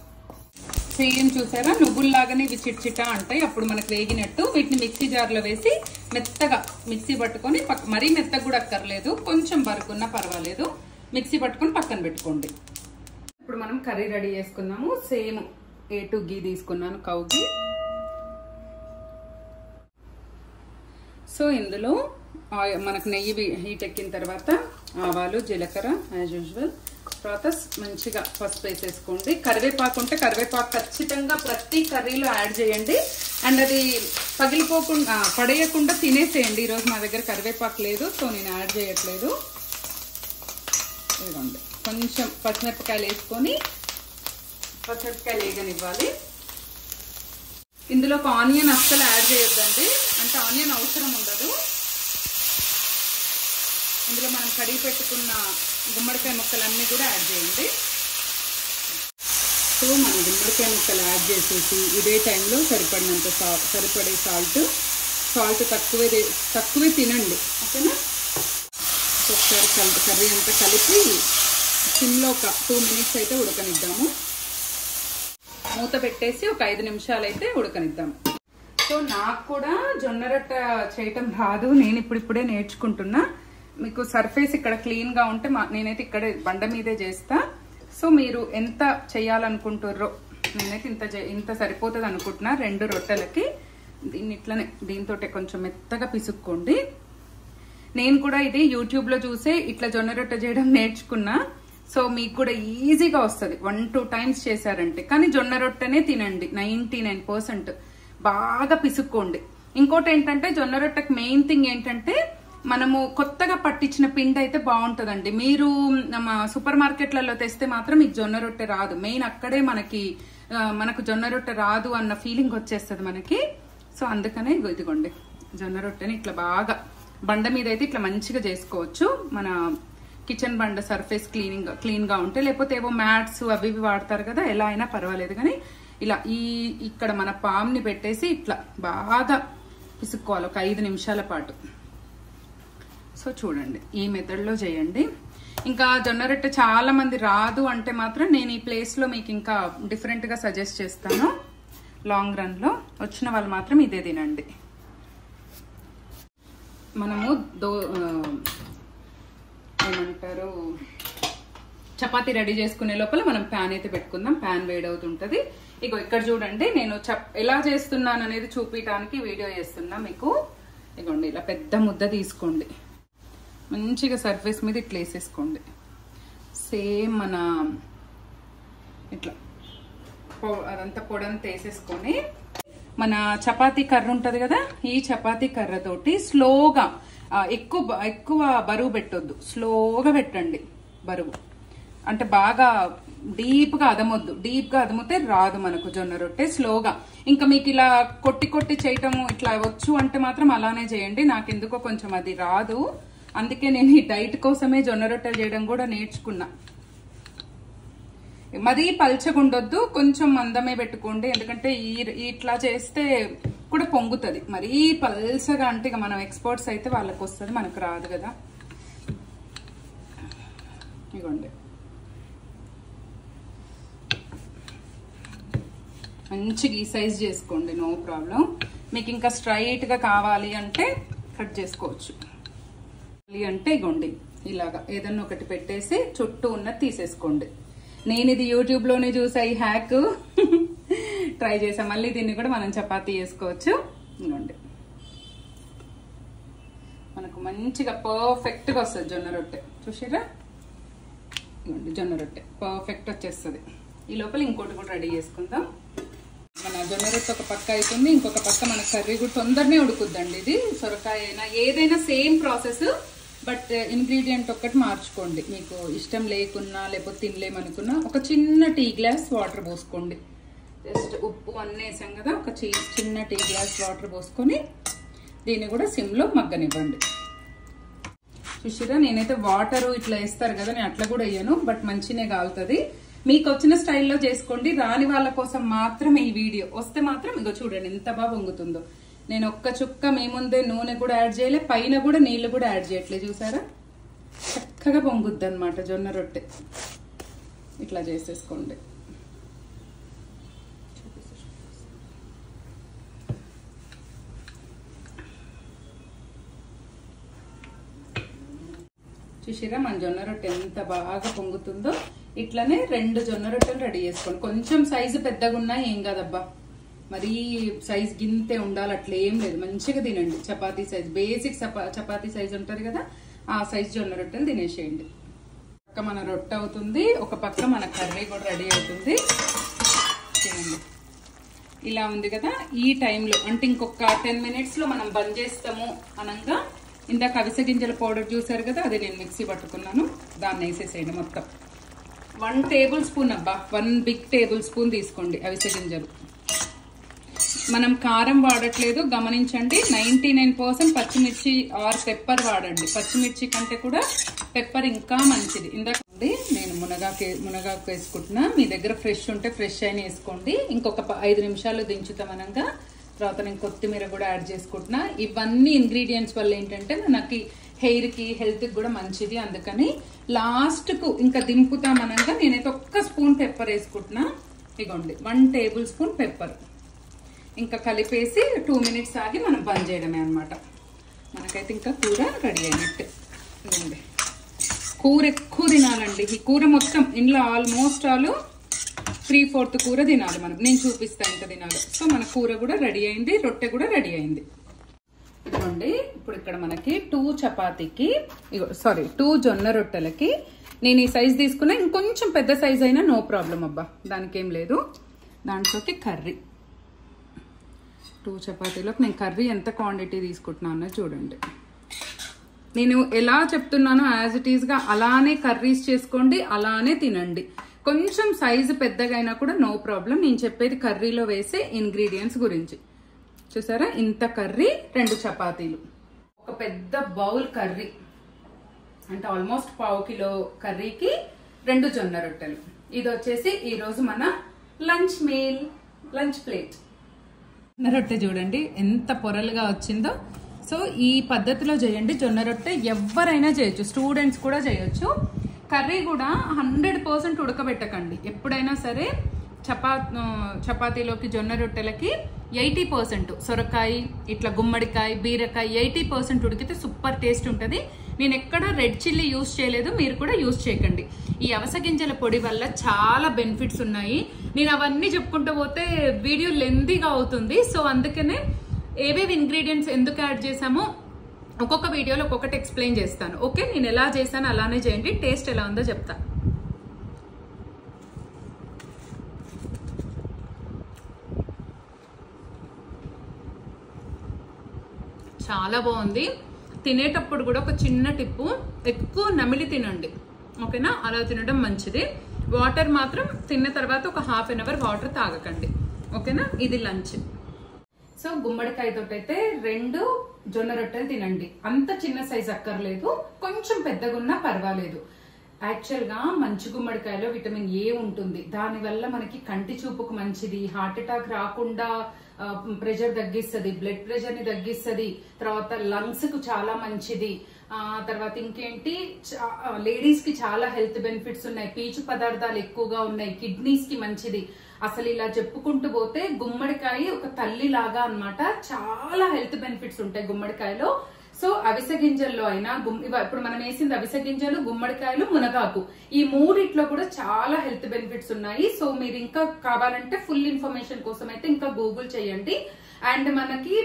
సేమ్ చూసారా, నువ్వుల్లాగానే ఇవి చిట్చిటా అంటాయి. అప్పుడు మనకు వేగినట్టు. వీటిని మిక్సీ జార్లో వేసి మెత్తగా మిక్సీ పట్టుకొని, మరీ మెత్తగా కూడా అక్కర్లేదు, కొంచెం బరుకున్నా పర్వాలేదు, మిక్సీ పట్టుకొని పక్కన పెట్టుకోండి. ఇప్పుడు మనం కర్రీ రెడీ చేసుకుందాము. సేమ్ A2 గీ తీసుకున్నాను, కౌ గీ. సో ఇందులో మనకు నెయ్యి హీట్ ఎక్కిన తర్వాత ఆవాలు, జీలకర్ర యాజ్ యూజువల్, తర్వాత మంచిగా పసుపు వేసేసుకోండి. కరివేపాకు ఉంటే కరివేపాకు ఖచ్చితంగా ప్రతి కర్రీలో యాడ్ చేయండి. అండ్ అది పగిలిపోకుండా, పడేయకుండా తినేసేయండి. ఈరోజు మా దగ్గర కరివేపాకు లేదు, సో నేను యాడ్ చేయట్లేదు. ఇదిగోండి, కొంచెం పచ్చిమిరపకాయలు వేసుకొని పచ్చిమిరపకాయలు వేగనివ్వాలి. ఇందులో ఒక ఆనియన్ అస్సలు యాడ్ చేయొద్దండి, అంటే ఆనియన్ అవసరం ఉండదు. ఇందులో మనం కడిగి పెట్టుకున్న గుమ్మడికాయ ముక్కలన్నీ కూడా యాడ్ చేయండి. సో మనం గుమ్మడికాయ ముక్కలు యాడ్ చేసేసి ఇదే టైంలో సరిపడే సాల్ట్ తక్కువే తినండి, ఓకేనా? ఒకసారి కర్రీ అంతా కలిపి సిమ్లో ఒక 2 మినిట్స్ అయితే ఉడకనిద్దాము. మూత పెట్టేసి ఒక 5 నిమిషాలు అయితే ఉడకనిద్దాము. సో నాకు కూడా జొన్న రొట్టె చేయటం రాదు, నేను ఇప్పుడిప్పుడే నేర్చుకుంటున్నా. మీకు సర్ఫేస్ ఇక్కడ క్లీన్ గా ఉంటే నేనైతే ఇక్కడే బండ మీదే చేస్తా. సో మీరు ఎంత చేయాలనుకుంటుర్రో, నేనైతే ఇంత సరిపోతుంది అనుకుంటున్నా 2 రొట్టెలకి. దీన్ని ఇట్లనే దీంతో కొంచెం మెత్తగా పిసుక్కోండి. నేను కూడా ఇది యూట్యూబ్ లో చూసే ఇట్లా జొన్న రొట్టె చేయడం నేర్చుకున్నా. సో మీకు కూడా ఈజీగా వస్తుంది 1-2 టైమ్స్ చేశారంటే. కానీ జొన్న రొట్టెనే తినండి, 99% బాగా పిసుక్కోండి. ఇంకోటి ఏంటంటే, జొన్న రొట్టెకి మెయిన్ థింగ్ ఏంటంటే, మనము కొత్తగా పట్టించిన పిండి అయితే బాగుంటుందండి. మీరు సూపర్ మార్కెట్లలో తెస్తే మాత్రం మీకు జొన్న రొట్టె రాదు. మెయిన్ అక్కడే మనకు జొన్న రొట్టె రాదు అన్న ఫీలింగ్ వచ్చేస్తుంది మనకి. సో అందుకనే ఇదిగోండి, జొన్న రొట్టెని ఇట్లా బాగా బండ మీద అయితే ఇట్లా మంచిగా చేసుకోవచ్చు. మన కిచెన్ బండ సర్ఫేస్ క్లీన్ గా ఉంటే, లేకపోతే ఏవో మ్యాట్స్ అవి ఇవి వాడతారు కదా, ఎలా అయినా పర్వాలేదు. కానీ ఇలా ఇక్కడ మన పామ్ని పెట్టేసి ఇట్లా బాగా పిసుక్కోవాలి ఒక 5 నిమిషాల పాటు. సో చూడండి, ఈ మెథడ్లో చేయండి. ఇంకా జొన్న రొట్టె చాలా మంది రాదు అంటే మాత్రం నేను ఈ ప్లేస్లో మీకు ఇంకా డిఫరెంట్గా సజెస్ట్ చేస్తాను. లాంగ్ రన్లో వచ్చిన వాళ్ళు మాత్రం ఇదే తినండి. మనము ఏమంటారు, చపాతీ రెడీ చేసుకునే లోపల మనం ప్యాన్ అయితే పెట్టుకుందాం. ప్యాన్ వేడవుతుంటది. ఇగో ఇక్కడ చూడండి, నేను ఎలా చేస్తున్నాను అనేది చూపించడానికి వీడియో చేస్తున్నా మీకు. ఇగోండి, ఇలా పెద్ద ముద్ద తీసుకోండి, మంచిగా సర్ఫేస్ మీద ఇట్లా వేసేసుకోండి. సేమ్ మన ఇట్లా అదంతా పొడంతా వేసేసుకొని, మన చపాతీ కర్ర ఉంటది కదా, ఈ చపాతీ కర్రతోటి స్లోగా, ఎక్కువ బరువు పెట్టొద్దు, స్లోగా పెట్టండి బరువు. అంటే బాగా డీప్ గా అదమొద్దు. డీప్ గా అదమితే రాదు మనకు జొన్న రొట్టె. స్లోగా, ఇంకా మీకు ఇలా కొట్టి చేయటము ఇట్లా వచ్చు అంటే మాత్రం అలానే చేయండి. నాకెందుకో కొంచెం అది రాదు, అందుకే నేను ఈ డైట్ కోసమే జొన్న రొట్టెలు చేయడం కూడా నేర్చుకున్నా. మరీ పల్చగుండొద్దు, కొంచెం మందమే పెట్టుకోండి. ఎందుకంటే ఇట్లా చేస్తే కూడా పొంగుతుంది. మరీ పల్చగా అంటే ఇక మనం ఎక్స్పర్ట్స్ అయితే వాళ్ళకి వస్తుంది, మనకు రాదు కదా. ఇగోండి, మంచిగా ఈ సైజ్ చేసుకోండి, నో ప్రాబ్లం. మీకు ఇంకా స్ట్రైట్ గా కావాలి అంటే కట్ చేసుకోవచ్చు. అంటే ఇగోండి, ఇలాగా ఏదన్నా ఒకటి పెట్టేసి చుట్టూ ఉన్నది తీసేసుకోండి. నేను ఇది యూట్యూబ్ లోనే చూసా, ఈ హ్యాక్ ట్రై చేసా. మళ్ళీ దీన్ని కూడా మనం చపాతీ చేసుకోవచ్చు. ఇగోండి, మనకు మంచిగా పర్ఫెక్ట్ గా వస్తుంది జొన్న రొట్టె. చూసారా, ఇగోండి జొన్న రొట్టె పర్ఫెక్ట్ వచ్చేస్తుంది. ఈ లోపల ఇంకోటి కూడా రెడీ చేసుకుందాం. మన జొన్న రొట్టె ఒక పక్క అవుతుంది, ఇంకొక పక్క మన కర్రీ కూడా తొందరనే ఉడుకుద్దండి. ఇది సొరకాయ అయినా ఏదైనా సేమ్ ప్రాసెస్, బట్ ఇంగ్రీడియంట్ ఒక్కటి మార్చుకోండి. మీకు ఇష్టం లేకున్నా లేకపోతే తినలేమనుకున్నా ఒక చిన్న టీ గ్లాస్ వాటర్ పోసుకోండి. జస్ట్ ఉప్పు అన్నీ వేసాం కదా, ఒక చిన్న టీ గ్లాస్ వాటర్ పోసుకొని దీన్ని కూడా సిమ్లో మగ్గనివ్వండి. చూసిరా, నేనైతే వాటర్ ఇట్లా వేస్తారు కదా, నేను అట్లా కూడా వేయను, బట్ మంచినే కాలుతుంది. మీకు వచ్చిన స్టైల్లో చేసుకోండి. రాని వాళ్ళ కోసం మాత్రం ఈ వీడియో. వస్తే మాత్రం ఇగో చూడండి ఎంత బాగా పొంగుతుందో. నేను ఒక్క చుక్క మీ ముందే నూనె కూడా యాడ్ చేయలే, పైన కూడా నీళ్లు కూడా యాడ్ చేయట్లే. చూసారా, చక్కగా పొంగుద్ది అనమాట జొన్న రొట్టె. ఇట్లా చేసేసుకోండి. చూసిరా, మన జొన్న రొట్టె ఎంత బాగా పొంగుతుందో. ఇట్లానే 2 జొన్న రొట్టెలు రెడీ చేసుకోండి. కొంచెం సైజు పెద్దగా ఉన్నా ఏం కాదబ్బా, మరీ సైజ్ గింతే ఉండాలి అట్లా ఏం లేదు. మంచిగా తినండి. Chapati size, basic chapati size ఉంటుంది కదా, ఆ సైజ్ జొన్న రొట్టెలు తినేసేయండి. పక్క మన రొట్టె అవుతుంది, ఒక పక్క మన కర్రీ కూడా రెడీ అవుతుంది. తినండి. ఇలా ఉంది కదా, ఈ టైంలో అంటే ఇంకొక 10 minutes లో మనం బంద్ చేస్తాము అనగా, ఇందాక అవిసె గింజల పౌడర్ చూసారు కదా, అది నేను మిక్సీ పట్టుకున్నాను, దాన్ని వేసేసేయండి మొత్తం. 1 టేబుల్ స్పూన్ అబ్బా, 1 బిగ్ టేబుల్ స్పూన్ తీసుకోండి అవిసె గింజలు. మనం కారం వాడట్లేదు, గమనించండి. 99% పచ్చిమిర్చి ఆర్ పెప్పర్ వాడండి. పచ్చిమిర్చి కంటే కూడా పెప్పర్ ఇంకా మంచిది. ఇందాక నేను మునగాకు వేసుకుంటున్నా. మీ దగ్గర ఫ్రెష్ ఉంటే ఫ్రెష్ అయినా వేసుకోండి. ఇంకొక 5 నిమిషాలు దించుతామనగా తర్వాత నేను కొత్తిమీర కూడా యాడ్ చేసుకుంటున్నా. ఇవన్నీ ఇంగ్రీడియంట్స్ వల్ల ఏంటంటే మనకి హెయిర్ కి హెల్త్ కి కూడా మంచిది. అందుకని లాస్ట్ కు ఇంకా దింపుతామనగా నేనైతే 1 స్పూన్ పెప్పర్ వేసుకుంటున్నా. ఇగోండి 1 టేబుల్ స్పూన్ పెప్పర్. ఇంకా కలిపేసి 2 minutes ఆగి మనం బంద్ చేయడమే అనమాట. మనకైతే ఇంకా కూర రెడీ అయినట్టే. ఇదండి, కూర ఎక్కువ తినాలండి. ఈ కూర మొత్తం ఇంట్లో ఆల్మోస్ట్ ఆల్ 3/4 కూర తినాలి మనం. నేను చూపిస్తాను ఎంత తినాలి. సో మన కూర కూడా రెడీ అయింది, రొట్టె కూడా రెడీ అయింది. ఇదిగోండి, ఇప్పుడు ఇక్కడ మనకి 2 చపాతీకి 2 జొన్న రొట్టెలకి నేను ఈ సైజ్ తీసుకున్నా. ఇంకొంచెం పెద్ద సైజ్ అయినా నో ప్రాబ్లం అబ్బా, దానికి ఏం లేదు. దాంట్లోకి కర్రీ 2 చపాతీలోకి నేను కర్రీ ఎంత క్వాంటిటీ తీసుకుంటున్నానో చూడండి. నేను ఎలా చెప్తున్నానో యాజ్ ఇట్ ఈస్గా అలానే కర్రీస్ చేసుకోండి, అలానే తినండి. కొంచెం సైజు పెద్దగా అయినా కూడా నో ప్రాబ్లం. నేను చెప్పేది కర్రీలో వేసే ఇంగ్రీడియంట్స్ గురించి. చూసారా, ఇంత కర్రీ, 2 చపాతీలు. ఒక పెద్ద బౌల్ కర్రీ అంటే ఆల్మోస్ట్ 1/2 కిలో కర్రీకి 2 జొన్న రొట్టెలు. ఇది వచ్చేసి ఈ రోజు మన లంచ్ మీల్, లంచ్ ప్లేట్. జొన్న రొట్టె చూడండి ఎంత పొరలుగా వచ్చిందో. సో ఈ పద్ధతిలో చేయండి జొన్న రొట్టె. ఎవరైనా చేయొచ్చు, స్టూడెంట్స్ కూడా చేయొచ్చు. కర్రీ కూడా 100% ఉడకబెట్టకండి. ఎప్పుడైనా సరే చపాతీలోకి జొన్న రొట్టెలకి 80% సొరకాయ, ఇట్లా గుమ్మడికాయ, బీరకాయ 80% ఉడికితే సూపర్ టేస్ట్ ఉంటుంది. నేను ఎక్కడ రెడ్ చిల్లీ యూజ్ చేయలేదు, మీరు కూడా యూజ్ చేయకండి. ఈ అవిసె గింజల పొడి వల్ల చాలా బెనిఫిట్స్ ఉన్నాయి. నేను అవన్నీ చెప్పుకుంటూ పోతే వీడియో లెంతీగా అవుతుంది. సో అందుకనే ఏవేవి ఇంగ్రీడియంట్స్ ఎందుకు యాడ్ చేసామో ఒక్కొక్క వీడియోలో ఒక్కొక్కటి ఎక్స్ప్లెయిన్ చేస్తాను. ఓకే, నేను ఎలా చేశాను అలానే చేయండి. టేస్ట్ ఎలా ఉందో చెప్తా. చాలా బాగుంది. తినేటప్పుడు కూడా ఒక చిన్న టిప్పు, ఎక్కువ నమిలి తినండి. ఓకేనా, అలా తినడం మంచిది. వాటర్ మాత్రం తిన్న తర్వాత ఒక 1/2 అవర్ వాటర్ తాగకండి. ఓకేనా, ఇది లంచ్. సో గుమ్మడికాయతో అయితే 2 జొన్న రొట్టెలు తినండి. అంత చిన్న సైజ్ అక్కర్లేదు, కొంచెం పెద్దగా ఉన్నా పర్వాలేదు. యాక్చువల్ గా మంచి గుమ్మడికాయలో విటమిన్ ఏ ఉంటుంది. దానివల్ల మనకి కంటి చూపుకు మంచిది, హార్ట్ అటాక్ రాకుండా ప్రెషర్ తగ్గిస్తుంది, బ్లడ్ ప్రెషర్ ని తగ్గిస్తుంది, తర్వాత లంగ్స్ కు చాలా మంచిది. తర్వాత ఇంకేంటి, లేడీస్ కి చాలా హెల్త్ బెనిఫిట్స్ ఉన్నాయి. పీచు పదార్థాలు ఎక్కువగా ఉన్నాయి, కిడ్నీస్ కి మంచిది. అసలు ఇలా చెప్పుకుంటూ పోతే గుమ్మడికాయ ఒక తల్లి లాగా అన్నమాట. చాలా హెల్త్ బెనిఫిట్స్ ఉంటాయి గుమ్మడికాయలో. సో అవిసె గింజల్లో అయినా, ఇప్పుడు మనం వేసింది అవిసె గింజలు, గుమ్మడికాయలు, మునగాకు, ఈ మూడిట్లో కూడా చాలా హెల్త్ బెనిఫిట్స్ ఉన్నాయి. సో మీరు ఇంకా కావాలంటే ఫుల్ ఇన్ఫర్మేషన్ కోసం అయితే ఇంకా గూగుల్ చేయండి. అండ్ మనకి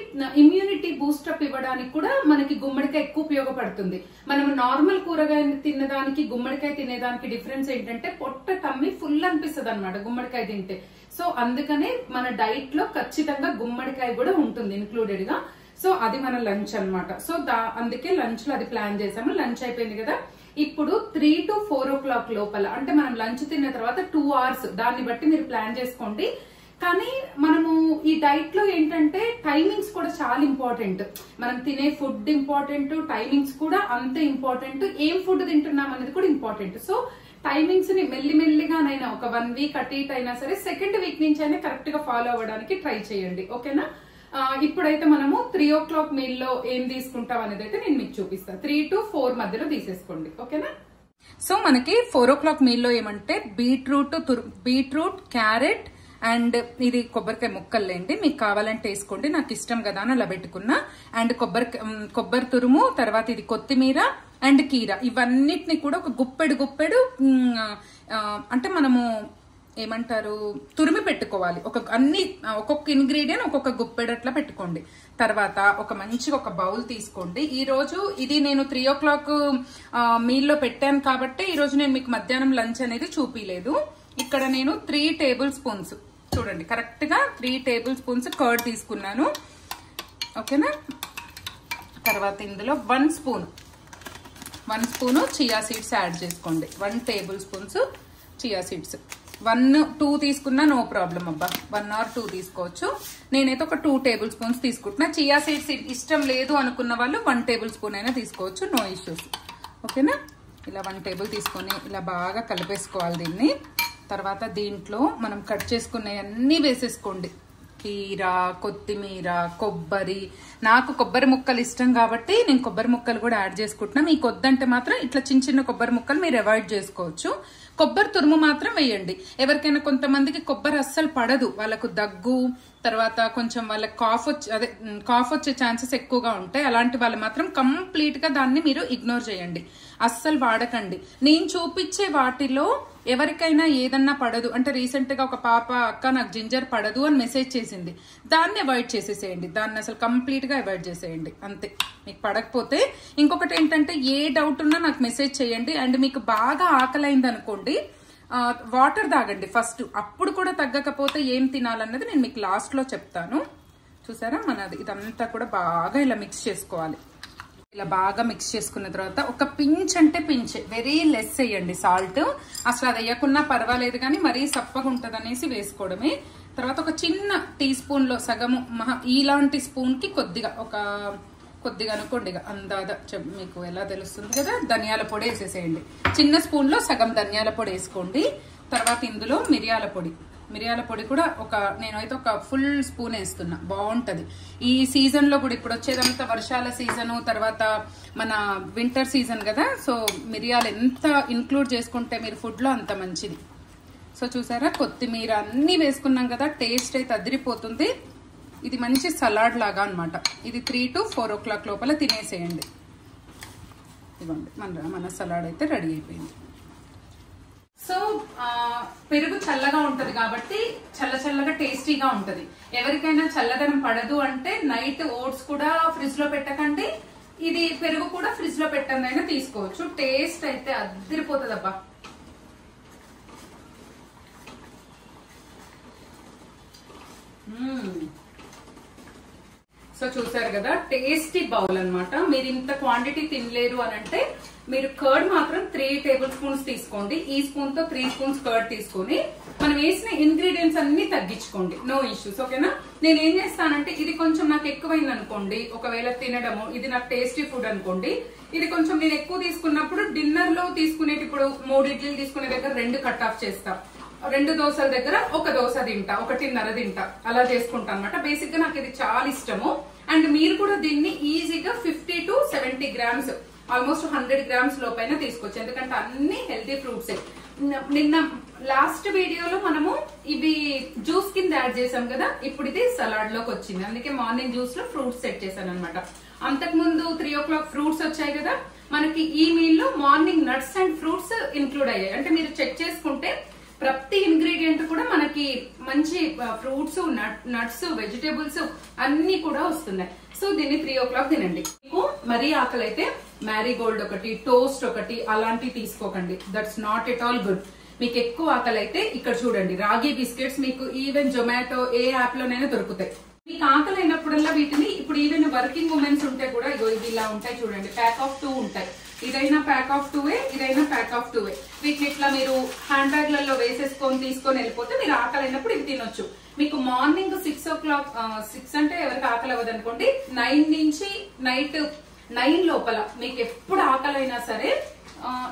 ఇమ్యూనిటీ బూస్టప్ ఇవ్వడానికి కూడా మనకి గుమ్మడికాయ ఎక్కువ ఉపయోగపడుతుంది. మనం నార్మల్ కూరగాయ తినడానికి గుమ్మడికాయ తినేదానికి డిఫరెన్స్ ఏంటంటే పొట్ట టమ్మి ఫుల్ అనిపిస్తుంది అనమాట గుమ్మడికాయ తింటే. సో అందుకనే మన డైట్ లో ఖచ్చితంగా గుమ్మడికాయ కూడా ఉంటుంది ఇంక్లూడెడ్ గా. సో అది మన లంచ్ అన్నమాట. సో అందుకే లంచ్ లో అది ప్లాన్ చేసాము. లంచ్ అయిపోయింది కదా, ఇప్పుడు 3 to 4 o'clock లోపల, అంటే మనం లంచ్ తిన్న తర్వాత 2 hours, దాన్ని బట్టి మీరు ప్లాన్ చేసుకోండి. కానీ మనము ఈ డైట్ లో ఏంటంటే టైమింగ్స్ కూడా చాలా ఇంపార్టెంట్. మనం తినే ఫుడ్ ఇంపార్టెంట్, టైమింగ్స్ కూడా అంతే ఇంపార్టెంట్. ఏం ఫుడ్ తింటున్నాం అనేది కూడా ఇంపార్టెంట్. సో టైమింగ్స్ ని మెల్లిమెల్లిగానైనా ఒక 1 week అటు ఇటు అయినా సరే సెకండ్ వీక్ నుంచి అయినా కరెక్ట్ గా ఫాలో అవ్వడానికి ట్రై చేయండి. ఓకేనా, ఇప్పుడైతే మనము 3 o'clock మీల్ లో ఏం తీసుకుంటాం అనేది అయితే నేను మీకు చూపిస్తాను. 3 to 4 మధ్యలో తీసేసుకోండి. ఓకేనా. సో మనకి 4 o'clock మీల్ లో ఏమంటే బీట్రూట్, క్యారెట్ అండ్ ఇది కొబ్బరికాయ ముక్కలేండి. మీకు కావాలంటే వేసుకోండి, నాకు ఇష్టం కదా అని అలా పెట్టుకున్నా. అండ్ కొబ్బరి తురుము, తర్వాత ఇది కొత్తిమీర అండ్ కీర, ఇవన్నిటిని కూడా ఒక గుప్పెడు అంటే మనము ఏమంటారు తురిమి పెట్టుకోవాలి. ఒక్కొక్క ఇంగ్రీడియంట్ ఒక్కొక్క గుప్పెడు అట్లా పెట్టుకోండి. తర్వాత ఒక బౌల్ తీసుకోండి. ఈ రోజు ఇది నేను 3 o'clock మీల్లో పెట్టాను కాబట్టి ఈ రోజు నేను మీకు మధ్యాహ్నం లంచ్ అనేది చూపిలేదు. ఇక్కడ నేను 3 tablespoons, చూడండి కరెక్ట్ గా 3 tablespoons కర్డ్ తీసుకున్నాను. ఓకేనా. తర్వాత ఇందులో 1 spoon చియా సీడ్స్ యాడ్ చేసుకోండి. 1 tablespoon చియా సీడ్స్. 1, 2 తీసుకున్నా నో ప్రాబ్లం అబ్బా, 1 or 2 తీసుకోవచ్చు. నేనైతే ఒక 2 tablespoons తీసుకుంటున్నా. చియా సీడ్స్ ఇష్టం లేదు అనుకున్న వాళ్ళు 1 tablespoon అయినా తీసుకోవచ్చు, నో ఇష్యూస్. ఓకేనా. ఇలా 1 table తీసుకొని ఇలా బాగా కలిపేసుకోవాలి దీన్ని. తర్వాత దీంట్లో మనం కట్ చేసుకున్నవన్నీ వేసేసుకోండి. కీర, కొత్తిమీర, కొబ్బరి. నాకు కొబ్బరి ముక్కలు ఇష్టం కాబట్టి నేను కొబ్బరి ముక్కలు కూడా యాడ్ చేసుకుంటున్నా. మీకు వద్దంటే మాత్రం ఇట్లా చిన్న కొబ్బరి ముక్కలు మీరు అవాయిడ్ చేసుకోవచ్చు. కొబ్బరి తురుము మాత్రం వేయండి. ఎవరికైనా కొంతమందికి కొబ్బరి అస్సలు పడదు, వాళ్ళకు దగ్గు, తర్వాత కొంచెం వాళ్ళకి కాఫ్ వచ్చే ఛాన్సెస్ ఎక్కువగా ఉంటాయి. అలాంటి వాళ్ళు మాత్రం కంప్లీట్ గా దాన్ని మీరు ఇగ్నోర్ చేయండి, అస్సలు వాడకండి. నేను చూపించే వాటిలో ఎవరికైనా ఏదన్నా పడదు అంటే, రీసెంట్ గా ఒక పాప అక్క నాకు జింజర్ పడదు అని మెసేజ్ చేసింది, దాన్ని అవాయిడ్ చేసేసేయండి. దాన్ని అసలు కంప్లీట్ గా అవాయిడ్ చేసేయండి అంతే. మీకు పడకపోతే ఇంకొకటి ఏంటంటే, ఏ డౌట్ ఉన్నా నాకు మెసేజ్ చేయండి. అండ్ మీకు బాగా ఆకలైంది అనుకోండి, వాటర్ తాగండి ఫస్ట్. అప్పుడు కూడా తగ్గకపోతే ఏం తినాలన్నది నేను మీకు లాస్ట్ లో చెప్తాను. చూసారా, మనది ఇదంతా కూడా బాగా ఇలా మిక్స్ చేసుకోవాలి. ఇలా బాగా మిక్స్ చేసుకున్న తర్వాత ఒక పించ్ అంటే పించ్, వెరీ లెస్ వేయండి సాల్ట్. అసలు అది వేయకున్నా పర్వాలేదు కానీ మరీ సప్పగా ఉంటుంది అనేసి వేసుకోవడమే. తర్వాత ఒక చిన్న టీ స్పూన్ లో సగము, ఇలాంటి స్పూన్ కి కొద్దిగా ఒక కొద్దిగా అనుకోండి, అందాద మీకు ఎలా తెలుస్తుంది కదా. ధనియాల పొడి వేసేసేయండి. చిన్న స్పూన్లో సగం ధనియాల పొడి వేసుకోండి. తర్వాత ఇందులో మిరియాల పొడి కూడా నేనైతే ఒక ఫుల్ స్పూన్ వేస్తున్నా. బాగుంటది ఈ సీజన్ లో కూడా. ఇప్పుడు వచ్చేదంతా వర్షాల సీజను, తర్వాత మన వింటర్ సీజన్ కదా. సో మిరియాలు ఎంత ఇంక్లూడ్ చేసుకుంటే మీరు ఫుడ్ లో అంత మంచిది. సో చూసారా, కొత్తిమీర అన్ని వేసుకున్నాం కదా, టేస్ట్ అయితే అదిరిపోతుంది. ఇది మంచి సలాడ్ లాగా అన్నమాట. ఇది 3 to 4 o'clock లోపల తినేసేయండి. ఇవ్వండి, మన సలాడ్ అయితే రెడీ అయిపోయింది. సో పెరుగు చల్లగా ఉంటది కాబట్టి చల్లగా టేస్టీగా ఉంటది. ఎవరికైనా చల్లదనం పడదు అంటే నైట్ ఓట్స్ కూడా ఫ్రిడ్జ్ లో పెట్టకండి, ఇది పెరుగు కూడా ఫ్రిడ్జ్ లో పెట్టండి తీసుకోవచ్చు. టేస్ట్ అయితే అదిరిపోతుంది అబ్బా. సో చూసారు కదా, టేస్టీ బౌల్ అన్నమాట. మీరు ఇంత క్వాంటిటీ తినలేరు అని అంటే మీరు కర్డ్ మాత్రం 3 tablespoons తీసుకోండి. ఈ స్పూన్ తో 3 spoons కర్డ్ తీసుకొని మనం వేసిన ఇంగ్రీడియంట్స్ అన్ని తగ్గించుకోండి. నో ఇష్యూస్, ఓకేనా. నేను ఏం చేస్తానంటే ఇది కొంచెం నాకు ఎక్కువైంది అనుకోండి, ఒకవేళ తినడము ఇది నాకు టేస్టీ ఫుడ్ అనుకోండి, ఇది కొంచెం నేను ఎక్కువ తీసుకున్నప్పుడు డిన్నర్ లో తీసుకునేటి, ఇప్పుడు 3 ఇడ్లీలు తీసుకునే దగ్గర 2 కట్ ఆఫ్ చేస్తా, 2 దోశల దగ్గర 1 దోశ తింటా, 1.5 తింటా, అలా చేసుకుంటా అనమాట. బేసిక్ గా నాకు ఇది చాలా ఇష్టము. అండ్ మీరు కూడా దీన్ని ఈజీగా 50 to 70 grams, ఆల్మోస్ట్ 100 grams లోపైన తీసుకోవచ్చు. ఎందుకంటే అన్ని హెల్తీ ఫ్రూట్స్. నిన్న లాస్ట్ వీడియోలో మనము ఇవి జ్యూస్ కింద యాడ్ చేసాం కదా, ఇప్పుడు ఇది సలాడ్ లోకి వచ్చింది. అందుకే మార్నింగ్ జ్యూస్ లో ఫ్రూట్స్ సెట్ చేశాను అనమాట. అంతకు ముందు 3 o'clock ఫ్రూట్స్ వచ్చాయి కదా మనకి. ఈ మీల్ లో morning nuts and fruits include అయ్యాయి. అంటే మీరు చెక్ చేసుకుంటే ప్రతి ఇంగ్రీడియంట్ కూడా మనకి మంచి ఫ్రూట్స్, నట్స్, వెజిటేబుల్స్ అన్ని కూడా వస్తున్నాయి. సో దీన్ని 3 o'clock తినండి. మీకు మరీ ఆకలి అయితే మ్యారీగోల్డ్ ఒకటి, టోస్ట్ ఒకటి అలాంటివి తీసుకోకండి. That's not at all good. మీకు ఎక్కువ ఆకలి అయితే ఇక్కడ చూడండి, రాగి బిస్కెట్స్ మీకు ఈవెన్ జొమాటో ఏ యాప్ లోనైనా దొరుకుతాయి. మీకు ఆకలి అయినప్పుడల్లా వీటిని, ఇప్పుడు ఈవెన్ వర్కింగ్ ఉమెన్స్ ఉంటే కూడా ఇవి ఇలా ఉంటాయి చూడండి, ప్యాక్ ఆఫ్ 2 ఉంటాయి. ఇదైనా ప్యాక్ ఆఫ్ 2 ఇదైనా ప్యాక్ ఆఫ్ 2 వీటిని ఇట్లా మీరు హ్యాండ్ బ్యాగ్లలో వేసేసుకొని తీసుకొని వెళ్ళిపోతే మీరు ఆకలి అయినప్పుడు ఇవి తినొచ్చు. మీకు మార్నింగ్ 6 o'clock, 6 అంటే ఎవరికి ఆకలి అవ్వదు అనుకోండి, 9 నుంచి నైట్ 9 లోపల మీకు ఎప్పుడు ఆకలి అయినా సరే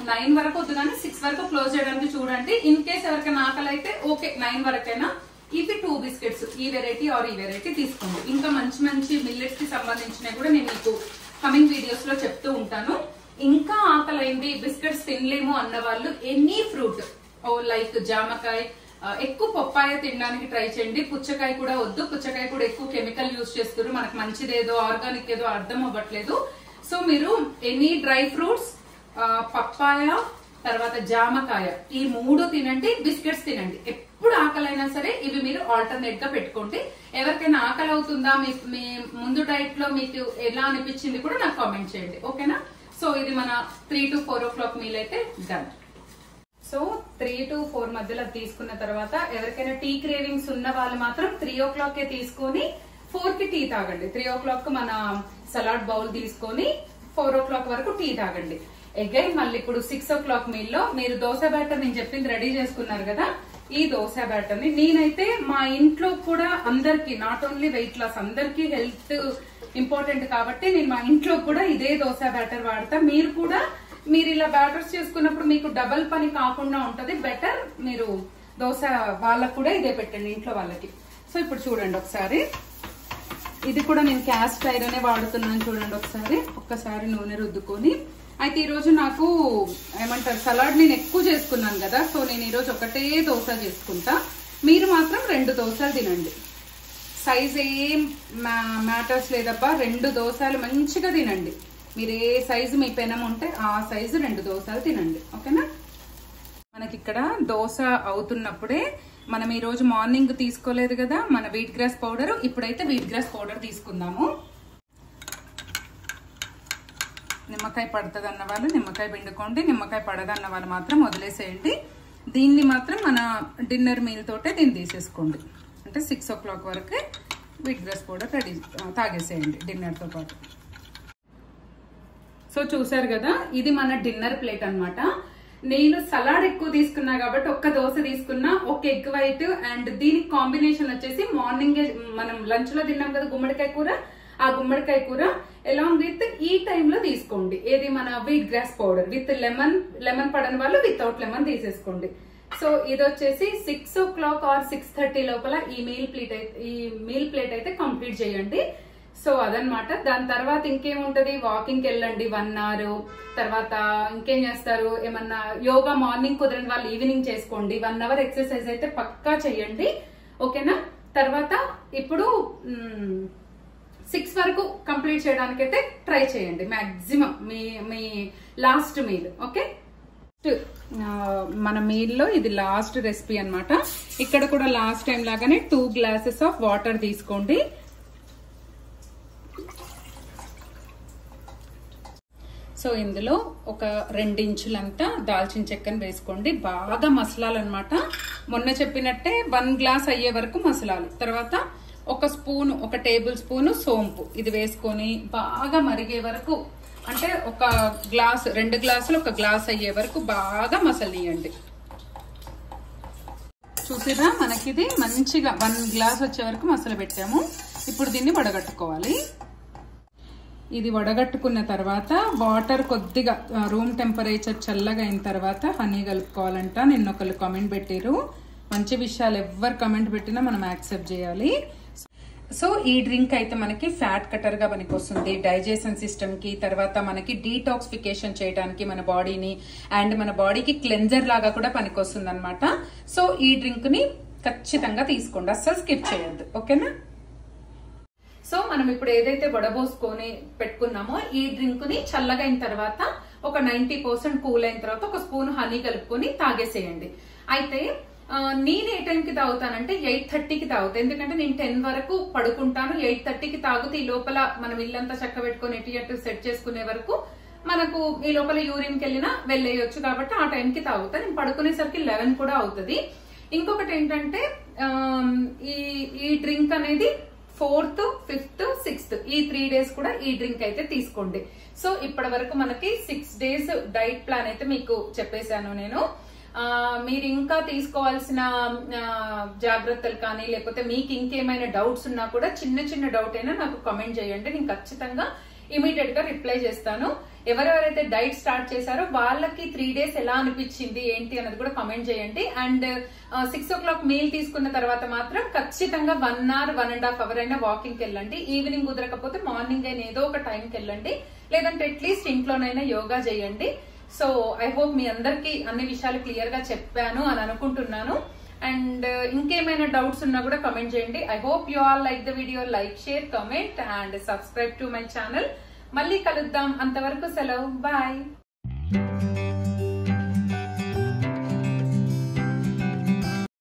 9 వరకు వద్దు కానీ 6 వరకు క్లోజ్ చేయడానికి చూడండి. ఇన్ కేస్ ఎవరికైనా ఆకలి అయితే ఓకే 9 వరకైనా ఇవి 2 బిస్కెట్స్, ఈ వెరైటీ ఆర్ ఈ వెరైటీ తీసుకోండి. ఇంకా మంచి మంచి మిల్లెట్స్ కి సంబంధించినవి కూడా నేను మీకు కమింగ్ వీడియోస్ లో చెప్తూ ఉంటాను. ఇంకా ఆకలైంది, బిస్కెట్స్ తినలేము అన్న వాళ్ళు ఎనీ ఫ్రూట్ లైక్ జామకాయ, ఎక్కువ పప్పాయ తినడానికి ట్రై చేయండి. పుచ్చకాయ కూడా వద్దు, పుచ్చకాయ కూడా ఎక్కువ కెమికల్ యూజ్ చేస్తారు. మనకు మంచిదేదో ఆర్గానిక్ ఏదో అర్థం అవ్వట్లేదు. సో మీరు ఎనీ డ్రై ఫ్రూట్స్, పప్పాయ, తర్వాత జామకాయ, ఈ 3 తినండి. బిస్కెట్స్ తినండి. ఎప్పుడు ఆకలైనా సరే ఇవి మీరు ఆల్టర్నేట్ గా పెట్టుకోండి. ఎవరికైనా ఆకలి అవుతుందా, మీ ముందు డైట్ లో మీకు ఎలా అనిపించింది కూడా నాకు కామెంట్ చేయండి, ఓకేనా. సో ఇది మన 3 to 4 o'clock మీల్ అయితే డన్. సో 3 to 4 మధ్యలో తీసుకున్న తర్వాత ఎవరికైనా టీ క్రేవింగ్స్ ఉన్న వాళ్ళు మాత్రం 3 o'clock తీసుకొని 4 కి టీ తాగండి. 3 o'clock మన సలాడ్ బౌల్ తీసుకొని 4 o'clock వరకు టీ తాగండి. అగైన్ మళ్ళీ ఇప్పుడు 6 o'clock మీల్ లో మీరు దోశ బ్యాటర్ నేను చెప్పింది రెడీ చేసుకున్నారు కదా, ఈ దోశ బ్యాటర్ ని నేనైతే మా ఇంట్లో కూడా అందరికి, నాట్ ఓన్లీ వెయిట్ లాస్, అందరికి హెల్త్ ఇంపార్టెంట్ కాబట్టి నేను మా ఇంట్లో కూడా ఇదే దోశ బ్యాటర్ వాడతా. మీరు కూడా మీరు ఇలా బ్యాటర్స్ చేసుకున్నప్పుడు మీకు డబల్ పని కాకుండా ఉంటది. బెటర్ మీరు దోశ వాళ్ళకు కూడా ఇదే పెట్టండి, ఇంట్లో వాళ్ళకి. సో ఇప్పుడు చూడండి ఒకసారి, ఇది కూడా నేను క్యాస్ట్ ఐరనే వాడుతున్నాను. చూడండి ఒక్కసారి నూనె రుద్దుకొని. అయితే ఈ రోజు నాకు ఏమంటారు సలాడ్ నేను ఎక్కువ చేసుకున్నాను కదా, సో నేను ఈ రోజు ఒకటే దోశ చేసుకుంటా. మీరు మాత్రం 2 దోశలు తినండి. సైజ్ ఏం మ్యాటర్స్ లేదబ్బా, 2 దోశలు మంచిగా తినండి. మీరు ఏ సైజు మీ పెనం ఉంటే ఆ సైజు 2 దోశలు తినండి, ఓకేనా. మనకి ఇక్కడ దోశ అవుతున్నప్పుడే మనం ఈ రోజు మార్నింగ్ తీసుకోలేదు కదా మన వీట్ గ్రాస్ పౌడర్, ఇప్పుడైతే వీట్ గ్రాస్ పౌడర్ తీసుకుందాము. నిమ్మకాయ పడుతుంది అన్న వాళ్ళు నిమ్మకాయ పిండుకోండి, నిమ్మకాయ పడదన్న వాళ్ళు మాత్రం వదిలేసేయండి. దీన్ని మాత్రం మన డిన్నర్ మీల్ తోటే దీన్ని తీసేసుకోండి. అంటే 6 o'clock వరకే వీట్ గ్రాస్ పౌడర్ రెడీ తాగేసేయండి డిన్నర్ తో పాటు. సో చూసారు కదా, ఇది మన డిన్నర్ ప్లేట్ అన్నమాట. నేను సలాడ్ ఎక్కువ తీసుకున్నా కాబట్టి 1 దోశ తీసుకున్నా, 1 ఎగ్ వైట్, అండ్ దీనికి కాంబినేషన్ వచ్చేసి మార్నింగ్ మనం లంచ్ లో తిన్నాం కదా గుమ్మడికాయ కూర, ఆ గుమ్మడికాయ కూర అలాంగ్ విత్ ఈ టైంలో తీసుకోండి. ఏది మన wheat grass powder with lemon పడని వాళ్ళు వితౌట్ లెమన్ తీసేసుకోండి. సో ఇది వచ్చేసి 6 o'clock or 6:30 లోపల ఈ మీల్ ప్లేట్ అయితే కంప్లీట్ చేయండి. సో అదనమాట. దాని తర్వాత ఇంకేముంటది, వాకింగ్ కి వెళ్ళండి 1 hour. తర్వాత ఇంకేం చేస్తారు, ఏమన్నా యోగా మార్నింగ్ కుదరని వాళ్ళు ఈవినింగ్ చేసుకోండి. 1 hour ఎక్సర్సైజ్ అయితే పక్కా చెయ్యండి, ఓకేనా. తర్వాత ఇప్పుడు 6 వరకు కంప్లీట్ చేయడానికి అయితే ట్రై చేయండి మాక్సిమం మీ లాస్ట్ మీల్, ఓకే. మన మీల్లో ఇది లాస్ట్ రెసిపీ అన్నమాట. ఇక్కడ కూడా లాస్ట్ టైం లాగానే 2 glasses ఆఫ్ వాటర్ తీసుకోండి. సో ఇందులో ఒక 2 ఇంచులంతా దాల్చిన చెక్కను వేసుకోండి. బాగా మసలాలన్నమాట. మొన్న చెప్పినట్టే 1 glass అయ్యే వరకు మసలాలి. తర్వాత ఒక టేబుల్ స్పూన్ సోంపు ఇది వేసుకొని బాగా మరిగే వరకు, అంటే 2 గ్లాసులు 1 గ్లాస్ అయ్యే వరకు బాగా మసలనియండి. చూసిరా, మనకిది మంచిగా 1 గ్లాస్ వచ్చే వరకు మసలు పెట్టాము. ఇప్పుడు దీన్ని వడగట్టుకోవాలి. ఇది వడగట్టుకున్న తర్వాత వాటర్ కొద్దిగా రూమ్ టెంపరేచర్ చల్లగా అయిన తర్వాత హనీ కలుపుకోవాలంట. నిన్న ఒకళ్ళు కామెంట్ పెట్టారు. మంచి విషయాలు ఎవరు కామెంట్ పెట్టినా మనం యాక్సెప్ట్ చేయాలి. సో ఈ డ్రింక్ అయితే మనకి ఫ్యాట్ కటర్ గా పనికొస్తుంది, డైజెషన్ సిస్టమ్ కి, తర్వాత మనకి డీటాక్సిఫికేషన్ చేయడానికి మన బాడీని, అండ్ మన బాడీకి క్లెన్జర్ లాగా కూడా పనికొస్తుంది అనమాట. సో ఈ డ్రింక్ ని ఖచ్చితంగా తీసుకోండి, అస్సలు స్కిప్ చేయొద్దు, ఓకేనా. సో మనం ఇప్పుడు ఏదైతే వడబోసుకొని పెట్టుకున్నామో ఈ డ్రింక్ ని చల్లగా అయిన తర్వాత ఒక 90% కూల్ అయిన తర్వాత 1 స్పూన్ హనీ కలుపుకొని తాగేసేయండి. అయితే నేను ఏ టైంకి తాగుతానంటే 8:30కి తాగుతాను. ఎందుకంటే నేను 10 వరకు పడుకుంటాను. 8:30కి తాగుతూ ఈ లోపల మనం ఇల్లంతా చక్క పెట్టుకుని ఎటు సెట్ చేసుకునే వరకు మనకు ఈ లోపల యూరిన్కి వెళ్ళినా వెళ్ళేయచ్చు. కాబట్టి ఆ టైంకి తాగుతాను. నేను పడుకునేసరికి 11 కూడా అవుతుంది. ఇంకొకటి ఏంటంటే ఈ డ్రింక్ అనేది 4th, 5th, 6th ఈ 3 days కూడా ఈ డ్రింక్ అయితే తీసుకోండి. సో ఇప్పటి వరకు మనకి 6 days డైట్ ప్లాన్ అయితే మీకు చెప్పేశాను నేను. మీరు ఇంకా తీసుకోవాల్సిన జాగ్రత్తలు కానీ లేకపోతే మీకు ఇంకేమైనా డౌట్స్ ఉన్నా కూడా చిన్న డౌట్ అయినా నాకు కామెంట్ చేయండి. నేను ఖచ్చితంగా ఇమీడియట్ గా రిప్లై చేస్తాను. ఎవరెవరైతే డైట్ స్టార్ట్ చేశారో వాళ్ళకి 3 days ఎలా అనిపించింది ఏంటి అన్నది కూడా కామెంట్ చేయండి. అండ్ 6 o'clock మీల్ తీసుకున్న తర్వాత మాత్రం ఖచ్చితంగా 1 hour 1.5 hour అయినా వాకింగ్కి వెళ్ళండి. ఈవినింగ్ కుదరకపోతే మార్నింగ్ అయినా ఏదో ఒక టైంకి వెళ్ళండి, లేదంటే అట్లీస్ట్ ఇంట్లోనైనా యోగా చేయండి. సో ఐ హోప్ మీ అందరికి అన్ని విషయాలు క్లియర్ గా చెప్పాను అని అనుకుంటున్నాను. అండ్ ఇంకేమైనా డౌట్స్ ఉన్నా కూడా కామెంట్ చేయండి. I hope you all like the video. Like, share, comment and subscribe to my channel. మళ్ళీ కలుద్దాం. అంతవరకు సెలవు. బాయ్.